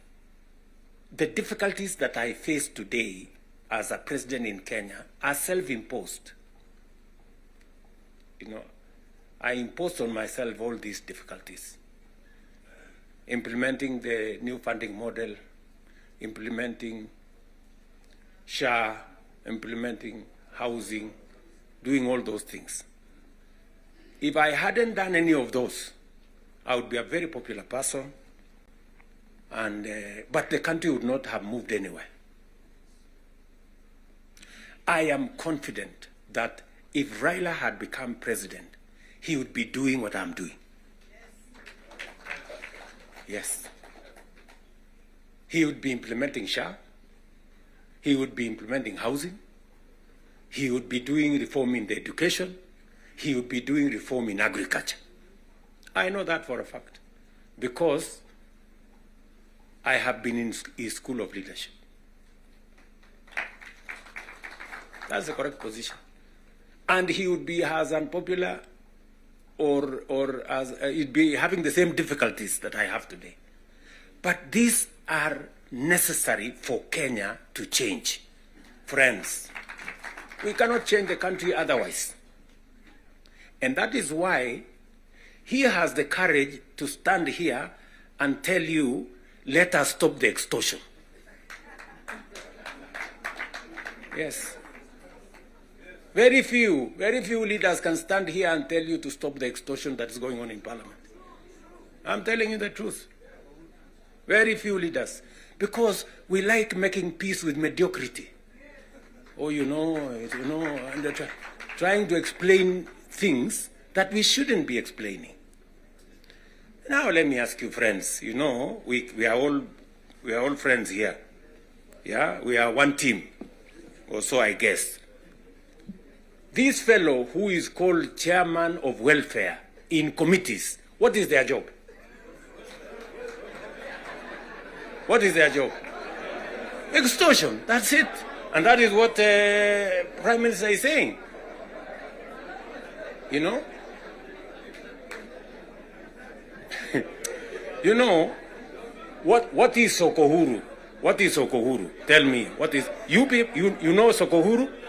the difficulties that I face today as a president in Kenya are self-imposed. You know, I imposed on myself all these difficulties. Implementing the new funding model, implementing SHA, implementing housing, doing all those things. If I hadn't done any of those, I would be a very popular person, and but the country would not have moved anywhere. I am confident that if Raila had become president, he would be doing what I'm doing. Yes. He would be implementing SHA. He would be implementing housing. He would be doing reform in the education. He would be doing reform in agriculture. I know that for a fact, because I have been in his school of leadership. That's the correct position. And he would be as unpopular or as he'd be having the same difficulties that I have today. But these are necessary for Kenya to change. Friends, we cannot change the country otherwise. And that is why he has the courage to stand here and tell you, let us stop the extortion. Yes. Very few leaders can stand here and tell you to stop the extortion that is going on in Parliament. I'm telling you the truth. Very few leaders. Because we like making peace with mediocrity. Oh, and they're trying to explain things that we shouldn't be explaining. Now let me ask you, friends, we are all friends here. Yeah, we are one team, or so I guess. This fellow who is called chairman of welfare in committees, what is their job? What is their job? Extortion, that's it. And that is what Prime Minister is saying. You know? You know, what is Sokohuru? What is Sokohuru? Tell me, what is, you know Sokohuru?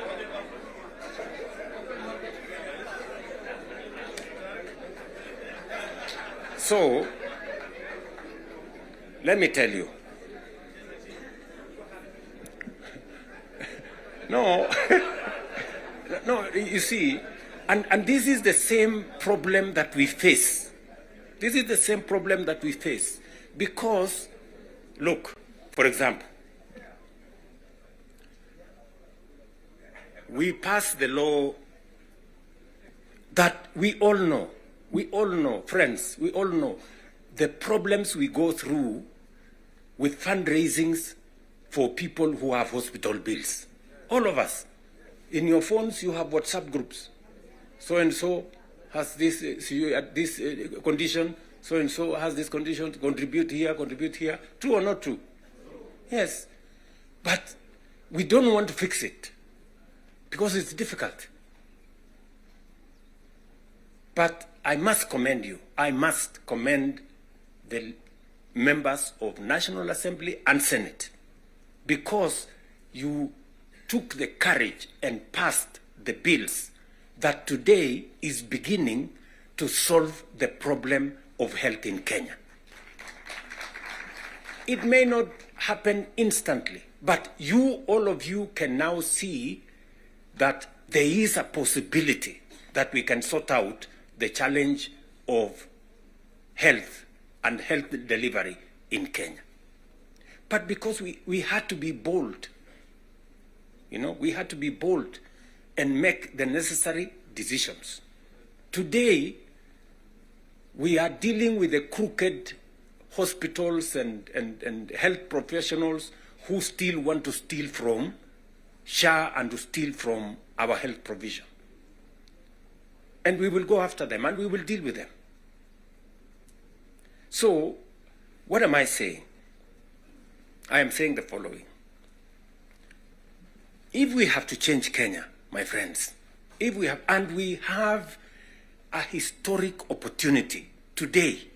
So, let me tell you. No, no, you see, and this is the same problem that we face. This is the same problem that we face. Because, look, for example, we passed the law that we all know, friends, we all know the problems we go through with fundraisings for people who have hospital bills. All of us. In your phones, you have WhatsApp groups. So-and-so has this, this condition, so-and-so has this condition, to contribute here. True or not true? Yes. But we don't want to fix it because it's difficult. But I must commend you. I must commend the members of National Assembly and Senate, because you took the courage and passed the bills that today is beginning to solve the problem of health in Kenya. It may not happen instantly. But all of you can now see that there is a possibility that we can sort out the challenge of health and health delivery in Kenya. But because we had to be bold, we had to be bold and make the necessary decisions. Today, we are dealing with the crooked hospitals and health professionals who still want to steal from SHA and to steal from our health provision. And we will go after them and we will deal with them. So, what am I saying? I am saying the following. If we have to change Kenya, my friends, we have a historic opportunity today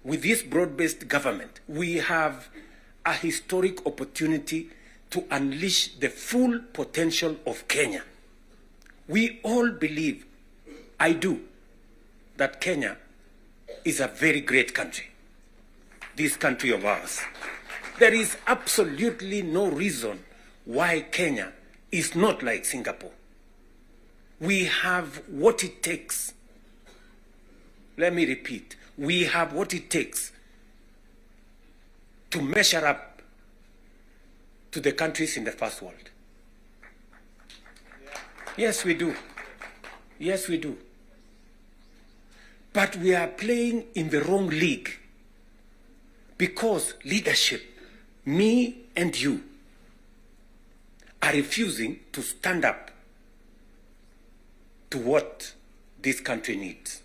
with this broad-based government, we have a historic opportunity to unleash the full potential of Kenya. We all believe, I do, that Kenya is a very great country, this country of ours. There is absolutely no reason why Kenya is not like Singapore. We have what it takes. Let me repeat. We have what it takes to measure up to the countries in the first world. Yes, we do. Yes, we do. But we are playing in the wrong league because leadership, me and you, are refusing to stand up to what this country needs.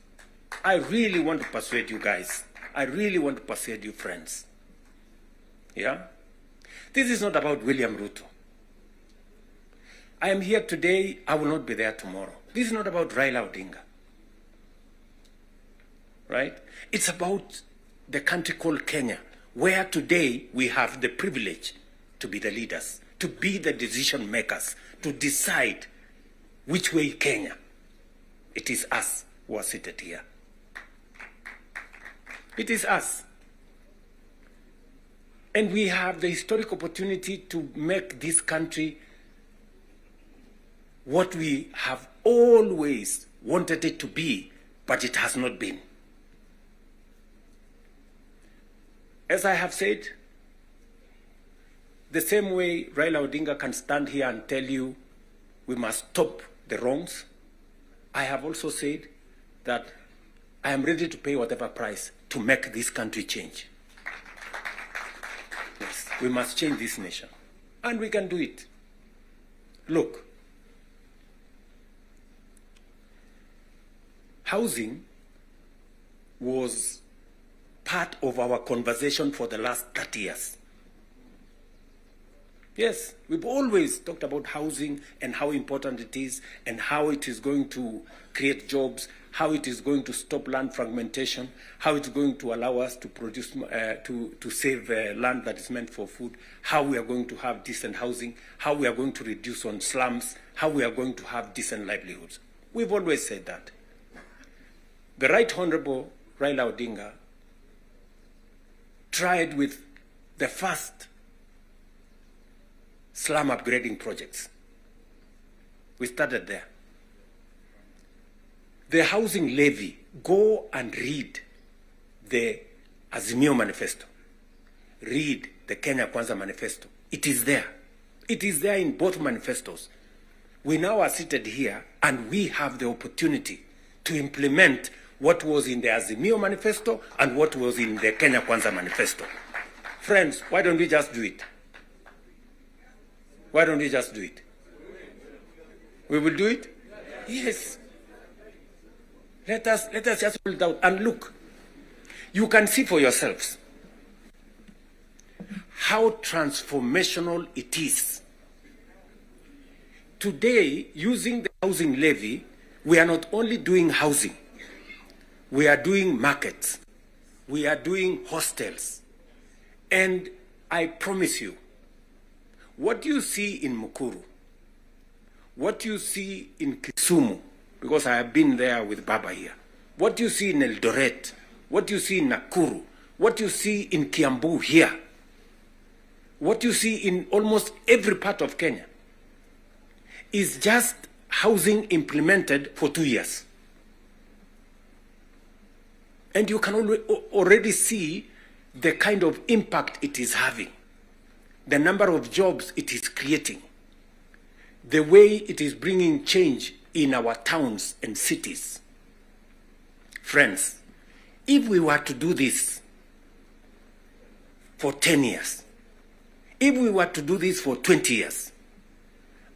I really want to persuade you guys. I really want to persuade you friends. Yeah? This is not about William Ruto. I am here today, I will not be there tomorrow. This is not about Raila Odinga. Right? It's about the country called Kenya, where today we have the privilege to be the leaders, to be the decision makers, to decide which way Kenya. It is us who are seated here. It is us. And we have the historic opportunity to make this country what we have always wanted it to be, but it has not been. As I have said, the same way Raila Odinga can stand here and tell you we must stop the wrongs, I have also said that I am ready to pay whatever price to make this country change. Yes, we must change this nation. And we can do it. Look, housing was part of our conversation for the last 30 years. Yes, we've always talked about housing and how important it is and how it is going to create jobs, how it is going to stop land fragmentation, how it's going to allow us to produce, to save land that is meant for food, how we are going to have decent housing, how we are going to reduce on slums, how we are going to have decent livelihoods. We've always said that. The Right Honorable Raila Odinga tried with the first slum upgrading projects. We started there. The housing levy, go and read the Azimio Manifesto. Read the Kenya Kwanza Manifesto. It is there. It is there in both manifestos. We now are seated here and we have the opportunity to implement what was in the Azimio Manifesto and what was in the Kenya Kwanza Manifesto. Friends, why don't we just do it? Why don't we just do it? We will do it? Yes. Let us just hold out and look. You can see for yourselves how transformational it is. Today, using the housing levy, we are not only doing housing, we are doing markets, we are doing hostels. And I promise you, what you see in Mukuru, what you see in Kisumu, because I have been there with Baba here, what you see in Eldoret, what you see in Nakuru, what you see in Kiambu here, what you see in almost every part of Kenya is just housing implemented for 2 years. And you can already see the kind of impact it is having, the number of jobs it is creating, the way it is bringing change in our towns and cities. Friends, if we were to do this for 10 years, if we were to do this for 20 years,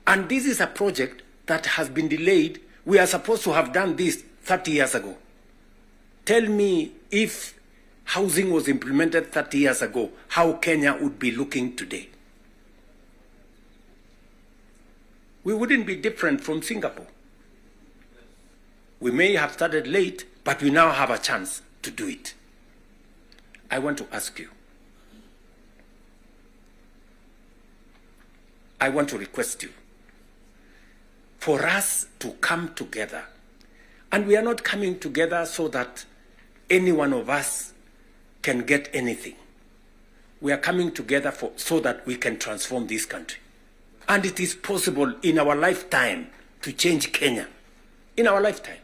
and this is a project that has been delayed, we are supposed to have done this 30 years ago. Tell me, if housing was implemented 30 years ago, how Kenya would be looking today. We wouldn't be different from Singapore. We may have started late, but we now have a chance to do it. I want to ask you, I want to request you for us to come together. And we are not coming together so that any one of us can get anything. We are coming together so that we can transform this country. And it is possible in our lifetime to change Kenya. In our lifetime.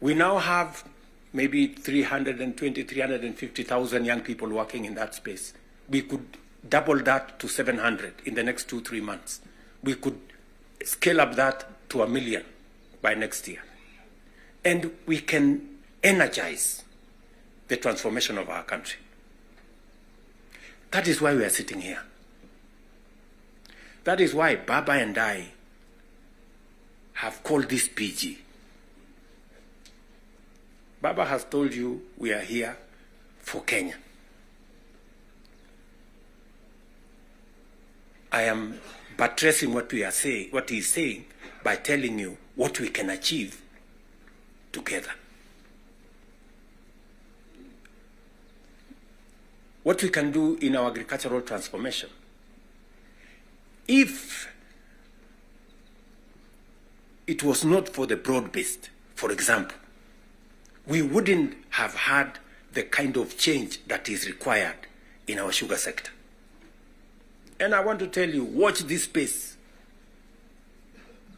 We now have maybe 320, 350,000 young people working in that space. We could double that to 700 in the next 2-3 months. We could scale up that to 1 million by next year. And we can energize the transformation of our country. That is why we are sitting here. That is why Baba and I have called this PG. Baba has told you we are here for Kenya. I am buttressing what we are saying, what he is saying, by telling you what we can achieve together. What we can do in our agricultural transformation. If it was not for the broad-based, for example, we wouldn't have had the kind of change that is required in our sugar sector. And I want to tell you, watch this space.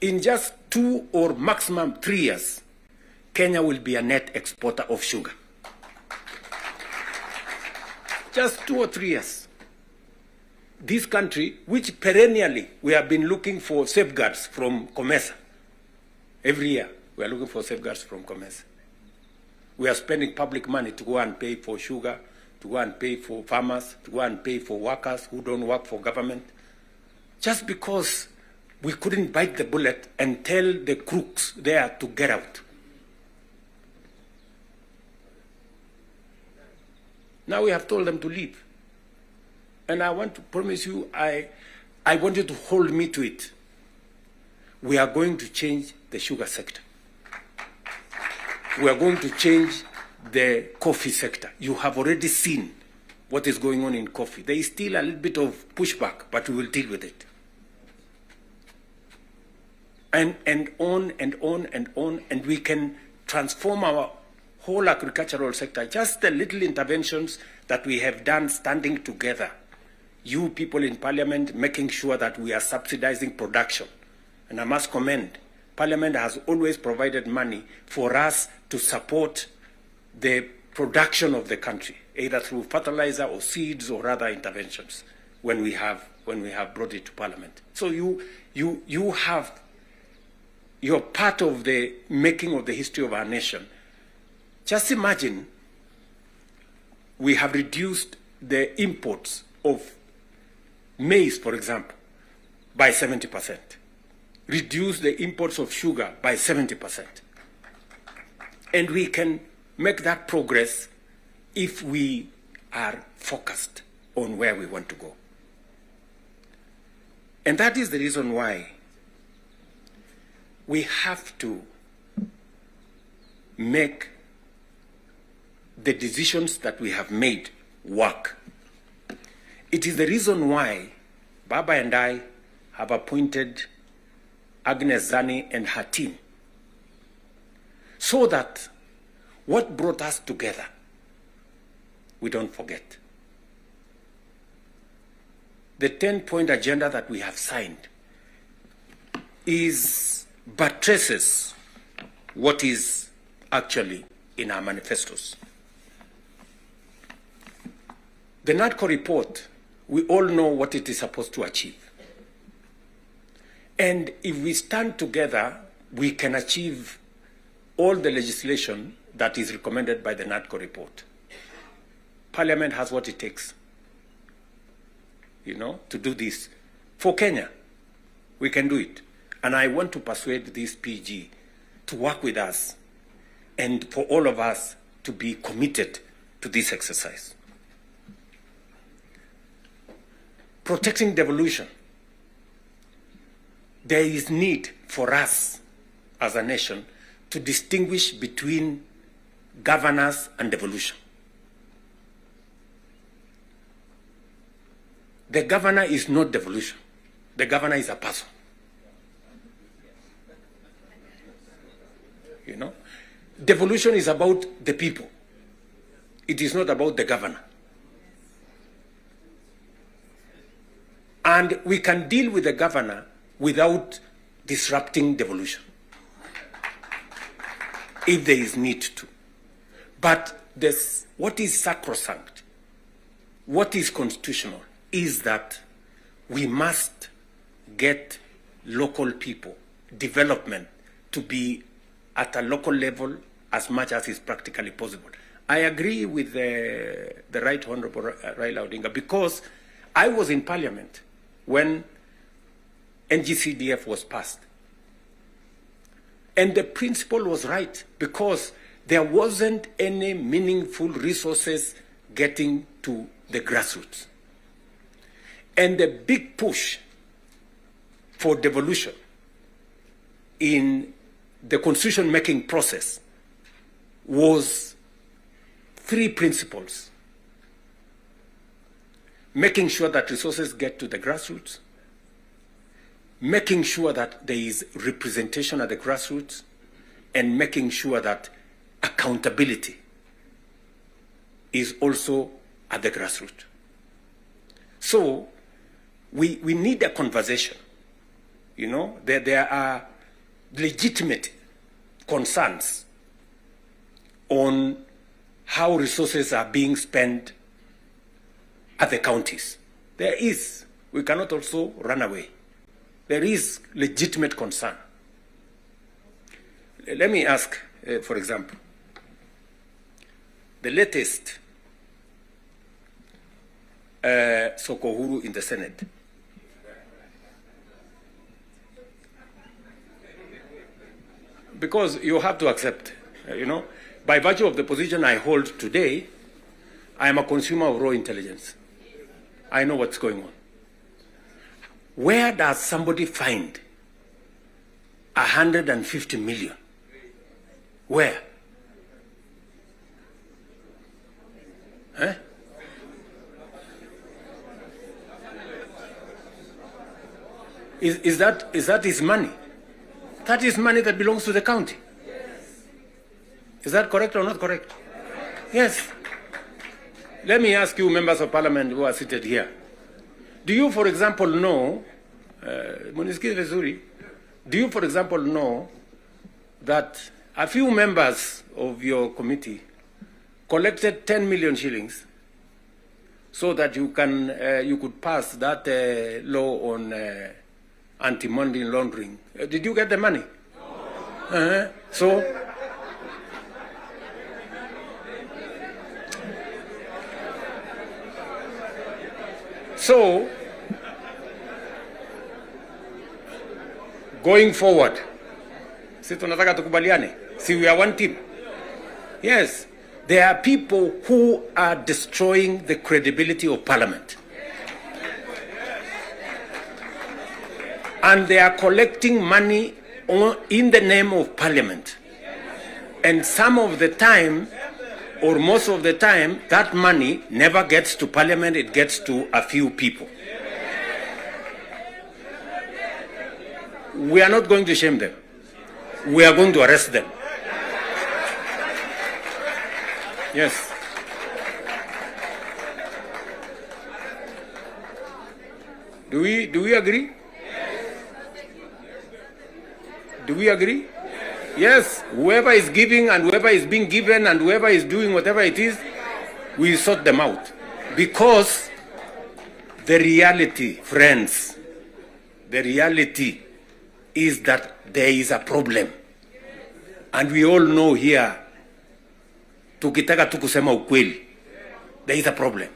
In just 2 or maximum 3 years, Kenya will be a net exporter of sugar. Just 2 or 3 years. This country, which perennially we have been looking for safeguards from COMESA. Every year, we are looking for safeguards from COMESA. We are spending public money to go and pay for sugar, to go and pay for farmers, to go and pay for workers who don't work for government, just because we couldn't bite the bullet and tell the crooks there to get out. Now we have told them to leave. And I want to promise you, I want you to hold me to it. We are going to change the sugar sector. We are going to change the coffee sector. You have already seen what is going on in coffee. There is still a little bit of pushback, but we will deal with it. And on and on and on, and we can transform our whole agricultural sector. Just the little interventions that we have done standing together. You people in Parliament making sure that we are subsidizing production. And I must commend, Parliament has always provided money for us to support the production of the country, either through fertilizer or seeds or other interventions when we have brought it to Parliament. So you're part of the making of the history of our nation. Just imagine we have reduced the imports of maize, for example, by 70%. Reduce the imports of sugar by 70%. And we can make that progress if we are focused on where we want to go. And that is the reason why we have to make the decisions that we have made work. It is the reason why Baba and I have appointed Agnes Zani and her team, so that what brought us together, we don't forget. the 10-point agenda that we have signed buttresses what is actually in our manifestos. The NADCO report, we all know what it is supposed to achieve. And if we stand together, we can achieve all the legislation that is recommended by the NADCO report. Parliament has what it takes, to do this. For Kenya, we can do it. And I want to persuade this PG to work with us and for all of us to be committed to this exercise. Protecting devolution. There is need for us as a nation to distinguish between governance and devolution. The governor is not devolution. The governor is a person. Devolution is about the people. It is not about the governor. And we can deal with the governor without disrupting devolution, if there is need to. But what is sacrosanct, what is constitutional, is that we must get local people, development, to be at a local level as much as is practically possible. I agree with the Right Honorable Raila Odinga, because I was in Parliament when NGCDF was passed. And the principle was right, because there wasn't any meaningful resources getting to the grassroots. And the big push for devolution in the constitution-making process was 3 principles: making sure that resources get to the grassroots, making sure that there is representation at the grassroots, and making sure that accountability is also at the grassroots. So we need a conversation. There are legitimate concerns on how resources are being spent at the counties. There is. We cannot also run away. There is legitimate concern. Let me ask, for example, the latest Sokohuru in the Senate. Because you have to accept, by virtue of the position I hold today, I am a consumer of raw intelligence. I know what's going on. Where does somebody find 150 million? Where? Is that his money? That is money that belongs to the county. Is that correct or not correct? Yes. Let me ask you, members of parliament who are seated here. Do you, for example, know, do you, for example, know that a few members of your committee collected 10 million shillings so that you could pass that law on anti-money laundering? Did you get the money? No. So, going forward, si tunataka tukubaliane, si we are one team. Yes, there are people who are destroying the credibility of Parliament. And they are collecting money in the name of Parliament. And some of the time, or most of the time, that money never gets to Parliament, it gets to a few people. We are not going to shame them. We are going to arrest them. Yes. Do we agree? Do we agree? Yes. Whoever is giving and whoever is being given and whoever is doing whatever it is, we sort them out. Because the reality, friends, the reality is that there is a problem. And we all know here, tukitaka tu kusema ukweli, there is a problem.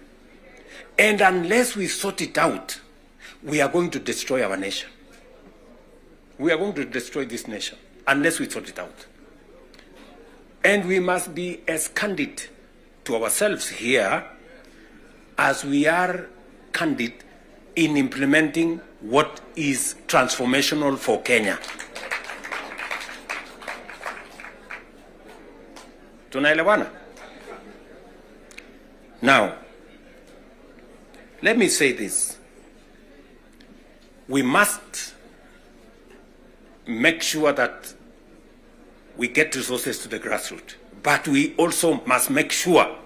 And unless we sort it out, we are going to destroy our nation. We are going to destroy this nation unless we sort it out. And we must be as candid to ourselves here as we are candid in implementing what is transformational for Kenya. Tunaelewana? Now, let me say this. We must make sure that we get resources to the grassroots, but we also must make sure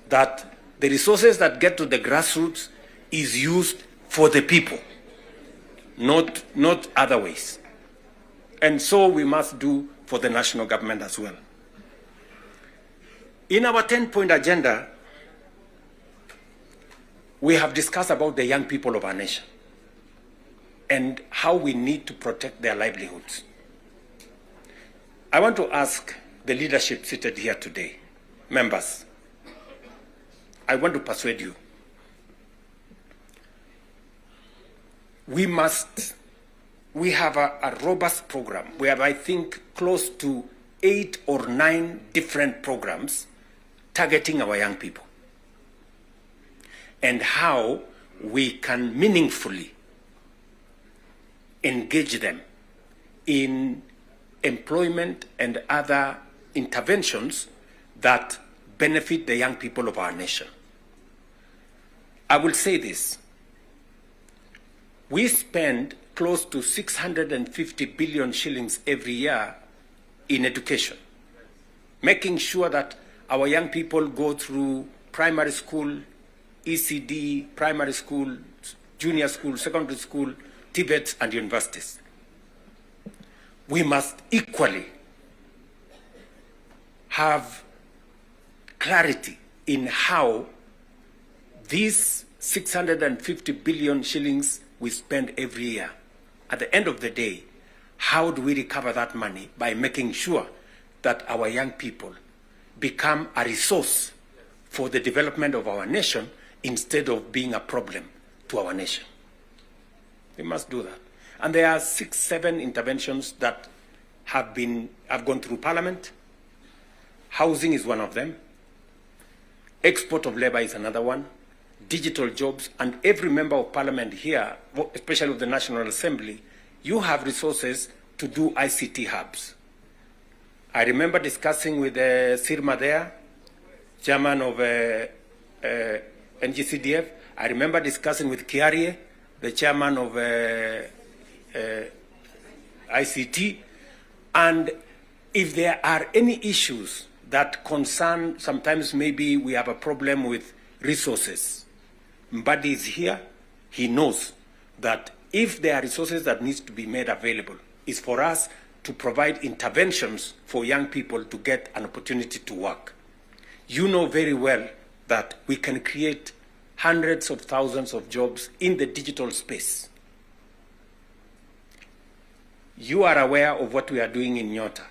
that the resources that get to the grassroots is used for the people, not other ways. And so we must do for the national government as well. In our 10-point agenda, we have discussed about the young people of our nation and how we need to protect their livelihoods. I want to ask the leadership seated here today, members, I want to persuade you. We have a robust program. We have, I think, close to 8 or 9 different programs targeting our young people and how we can meaningfully engage them in employment and other interventions that benefit the young people of our nation. I will say this. We spend close to 650 billion shillings every year in education, making sure that our young people go through primary school, ECD, primary school, junior school, secondary school, TVETs, and universities. We must equally have clarity in how these 650 billion shillings we spend every year, at the end of the day, how do we recover that money? By making sure that our young people become a resource for the development of our nation instead of being a problem to our nation. We must do that. And there are 6, 7 interventions that have gone through Parliament. Housing is one of them. Export of labor is another one. Digital jobs, and every member of Parliament here, especially of the National Assembly, you have resources to do ICT hubs. I remember discussing with Sirma there, chairman of NGCDF. I remember discussing with Kiarie, the chairman of ICT. And if there are any issues that concern, sometimes maybe we have a problem with resources, Mbadi is here. He knows that if there are resources that needs to be made available, is for us to provide interventions for young people to get an opportunity to work. You know very well that we can create hundreds of thousands of jobs in the digital space. You are aware of what we are doing in Nyota.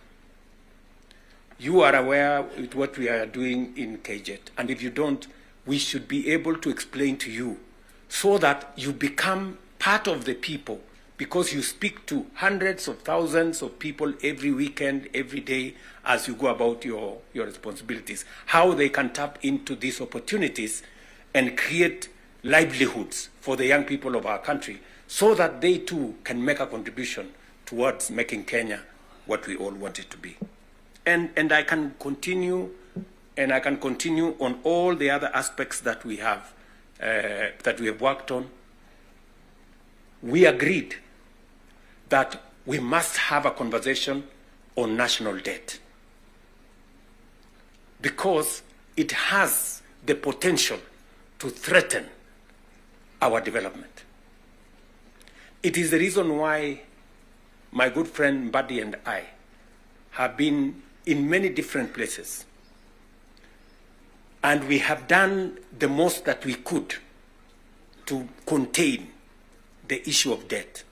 You are aware of what we are doing in KJet. And if you don't, we should be able to explain to you so that you become part of the people, because you speak to hundreds of thousands of people every weekend, every day, as you go about your responsibilities, how they can tap into these opportunities and create livelihoods for the young people of our country so that they too can make a contribution towards making Kenya what we all want it to be. And I can continue, and I can continue on all the other aspects that we have worked on. We agreed that we must have a conversation on national debt because it has the potential to threaten our development. It is the reason why my good friend Mbadi and I have been in many different places. And we have done the most that we could to contain the issue of debt.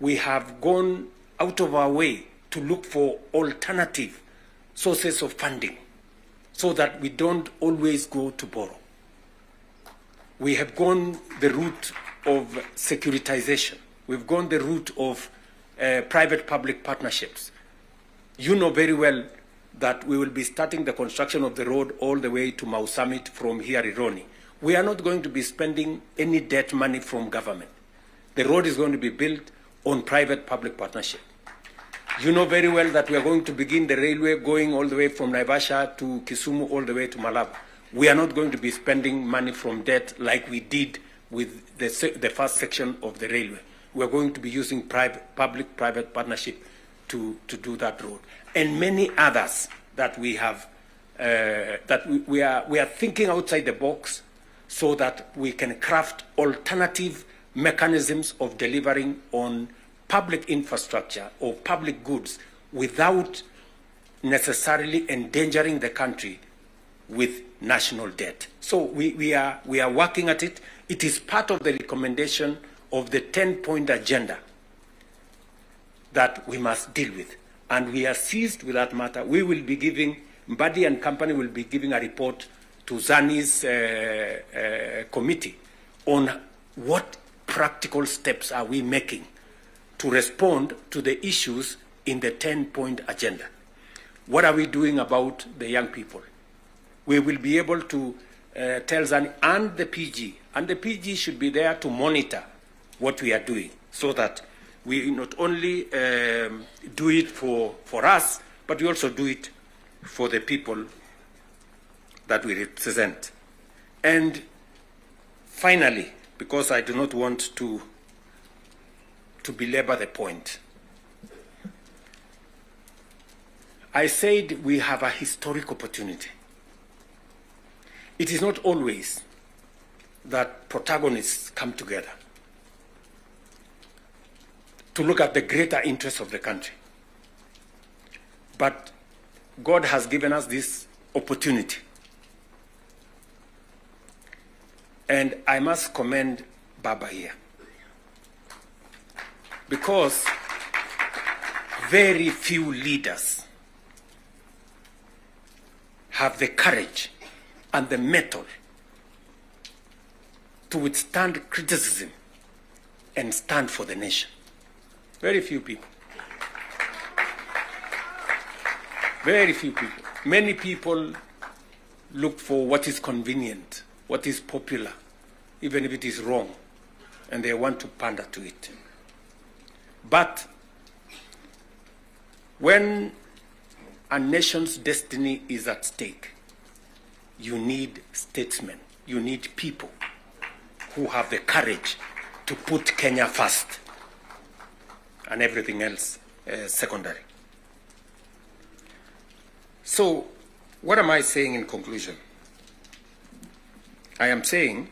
We have gone out of our way to look for alternative sources of funding so that we don't always go to borrow. We have gone the route of securitization. We've gone the route of private-public partnerships. You know very well that we will be starting the construction of the road all the way to Mau Summit from here, Ironi. We are not going to be spending any debt money from government. The road is going to be built on private-public partnership. You know very well that we are going to begin the railway going all the way from Naivasha to Kisumu all the way to Malaba. We are not going to be spending money from debt like we did with the first section of the railway. We are going to be using public-private partnership to do that road. And many others that we have, we are thinking outside the box so that we can craft alternative mechanisms of delivering on public infrastructure or public goods without necessarily endangering the country with national debt. So we are working at it. It is part of the recommendation of the 10-point agenda that we must deal with. And we are seized with that matter. We will be giving, Mbadi and company will be giving a report to Zani's committee on what practical steps are we making to respond to the issues in the 10-point agenda. What are we doing about the young people? We will be able to tell Zani and the PG should be there to monitor what we are doing so that we not only do it for us, but we also do it for the people that we represent. And finally, because I do not want to belabor the point, I said we have a historic opportunity. It is not always that protagonists come together to look at the greater interests of the country. But God has given us this opportunity. And I must commend Baba here, because very few leaders have the courage and the mettle to withstand criticism and stand for the nation. Very few people. Very few people. Many people look for what is convenient, what is popular, even if it is wrong, and they want to pander to it. But when a nation's destiny is at stake, you need statesmen, you need people who have the courage to put Kenya first and everything else secondary. So, what am I saying in conclusion? I am saying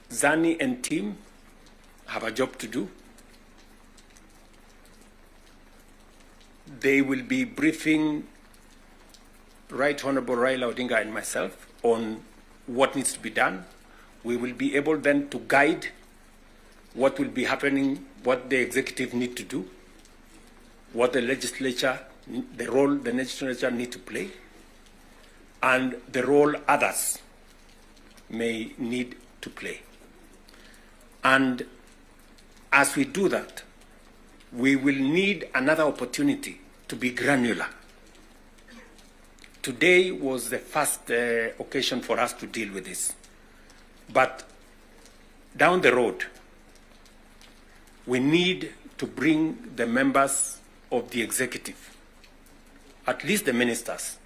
Zani and team have a job to do. They will be briefing Right Honorable Raila Odinga and myself on what needs to be done. We will be able then to guide what will be happening, what the executive need to do, what the legislature, the role the legislature need to play, and the role others may need to play. And as we do that, we will need another opportunity to be granular. Today was the first occasion for us to deal with this. But down the road, we need to bring the members of the executive, at least the ministers,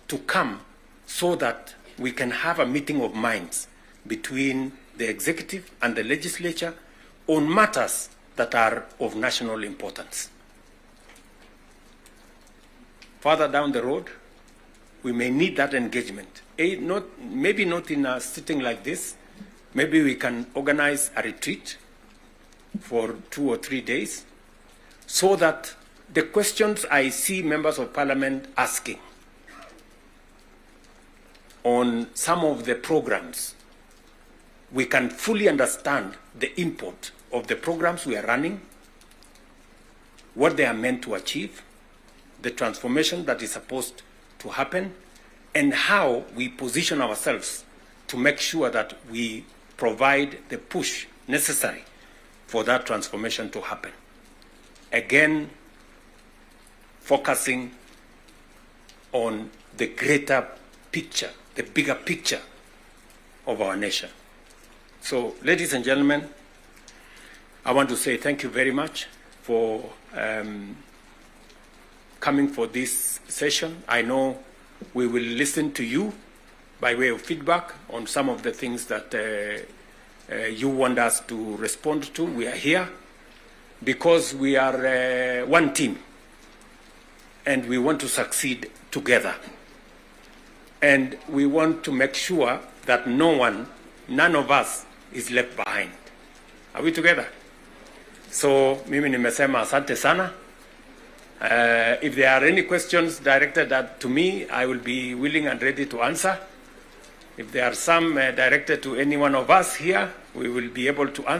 to come so that we can have a meeting of minds between the executive and the legislature on matters that are of national importance. Further down the road, we may need that engagement. Maybe not in a sitting like this, maybe we can organize a retreat for 2 or 3 days so that the questions I see members of parliament asking on some of the programs, we can fully understand the import of the programs we are running, what they are meant to achieve, the transformation that is supposed to happen, and how we position ourselves to make sure that we provide the push necessary for that transformation to happen. Again, focusing on the greater picture, the bigger picture of our nation. So, ladies and gentlemen, I want to say thank you very much for coming for this session. I know we will listen to you by way of feedback on some of the things that you want us to respond to. We are here because we are one team and we want to succeed together. And we want to make sure that none of us is left behind. Are we together? So, mimi nimesema asante sana. If there are any questions directed to me, I will be willing and ready to answer. If there are some directed to any one of us here, we will be able to answer.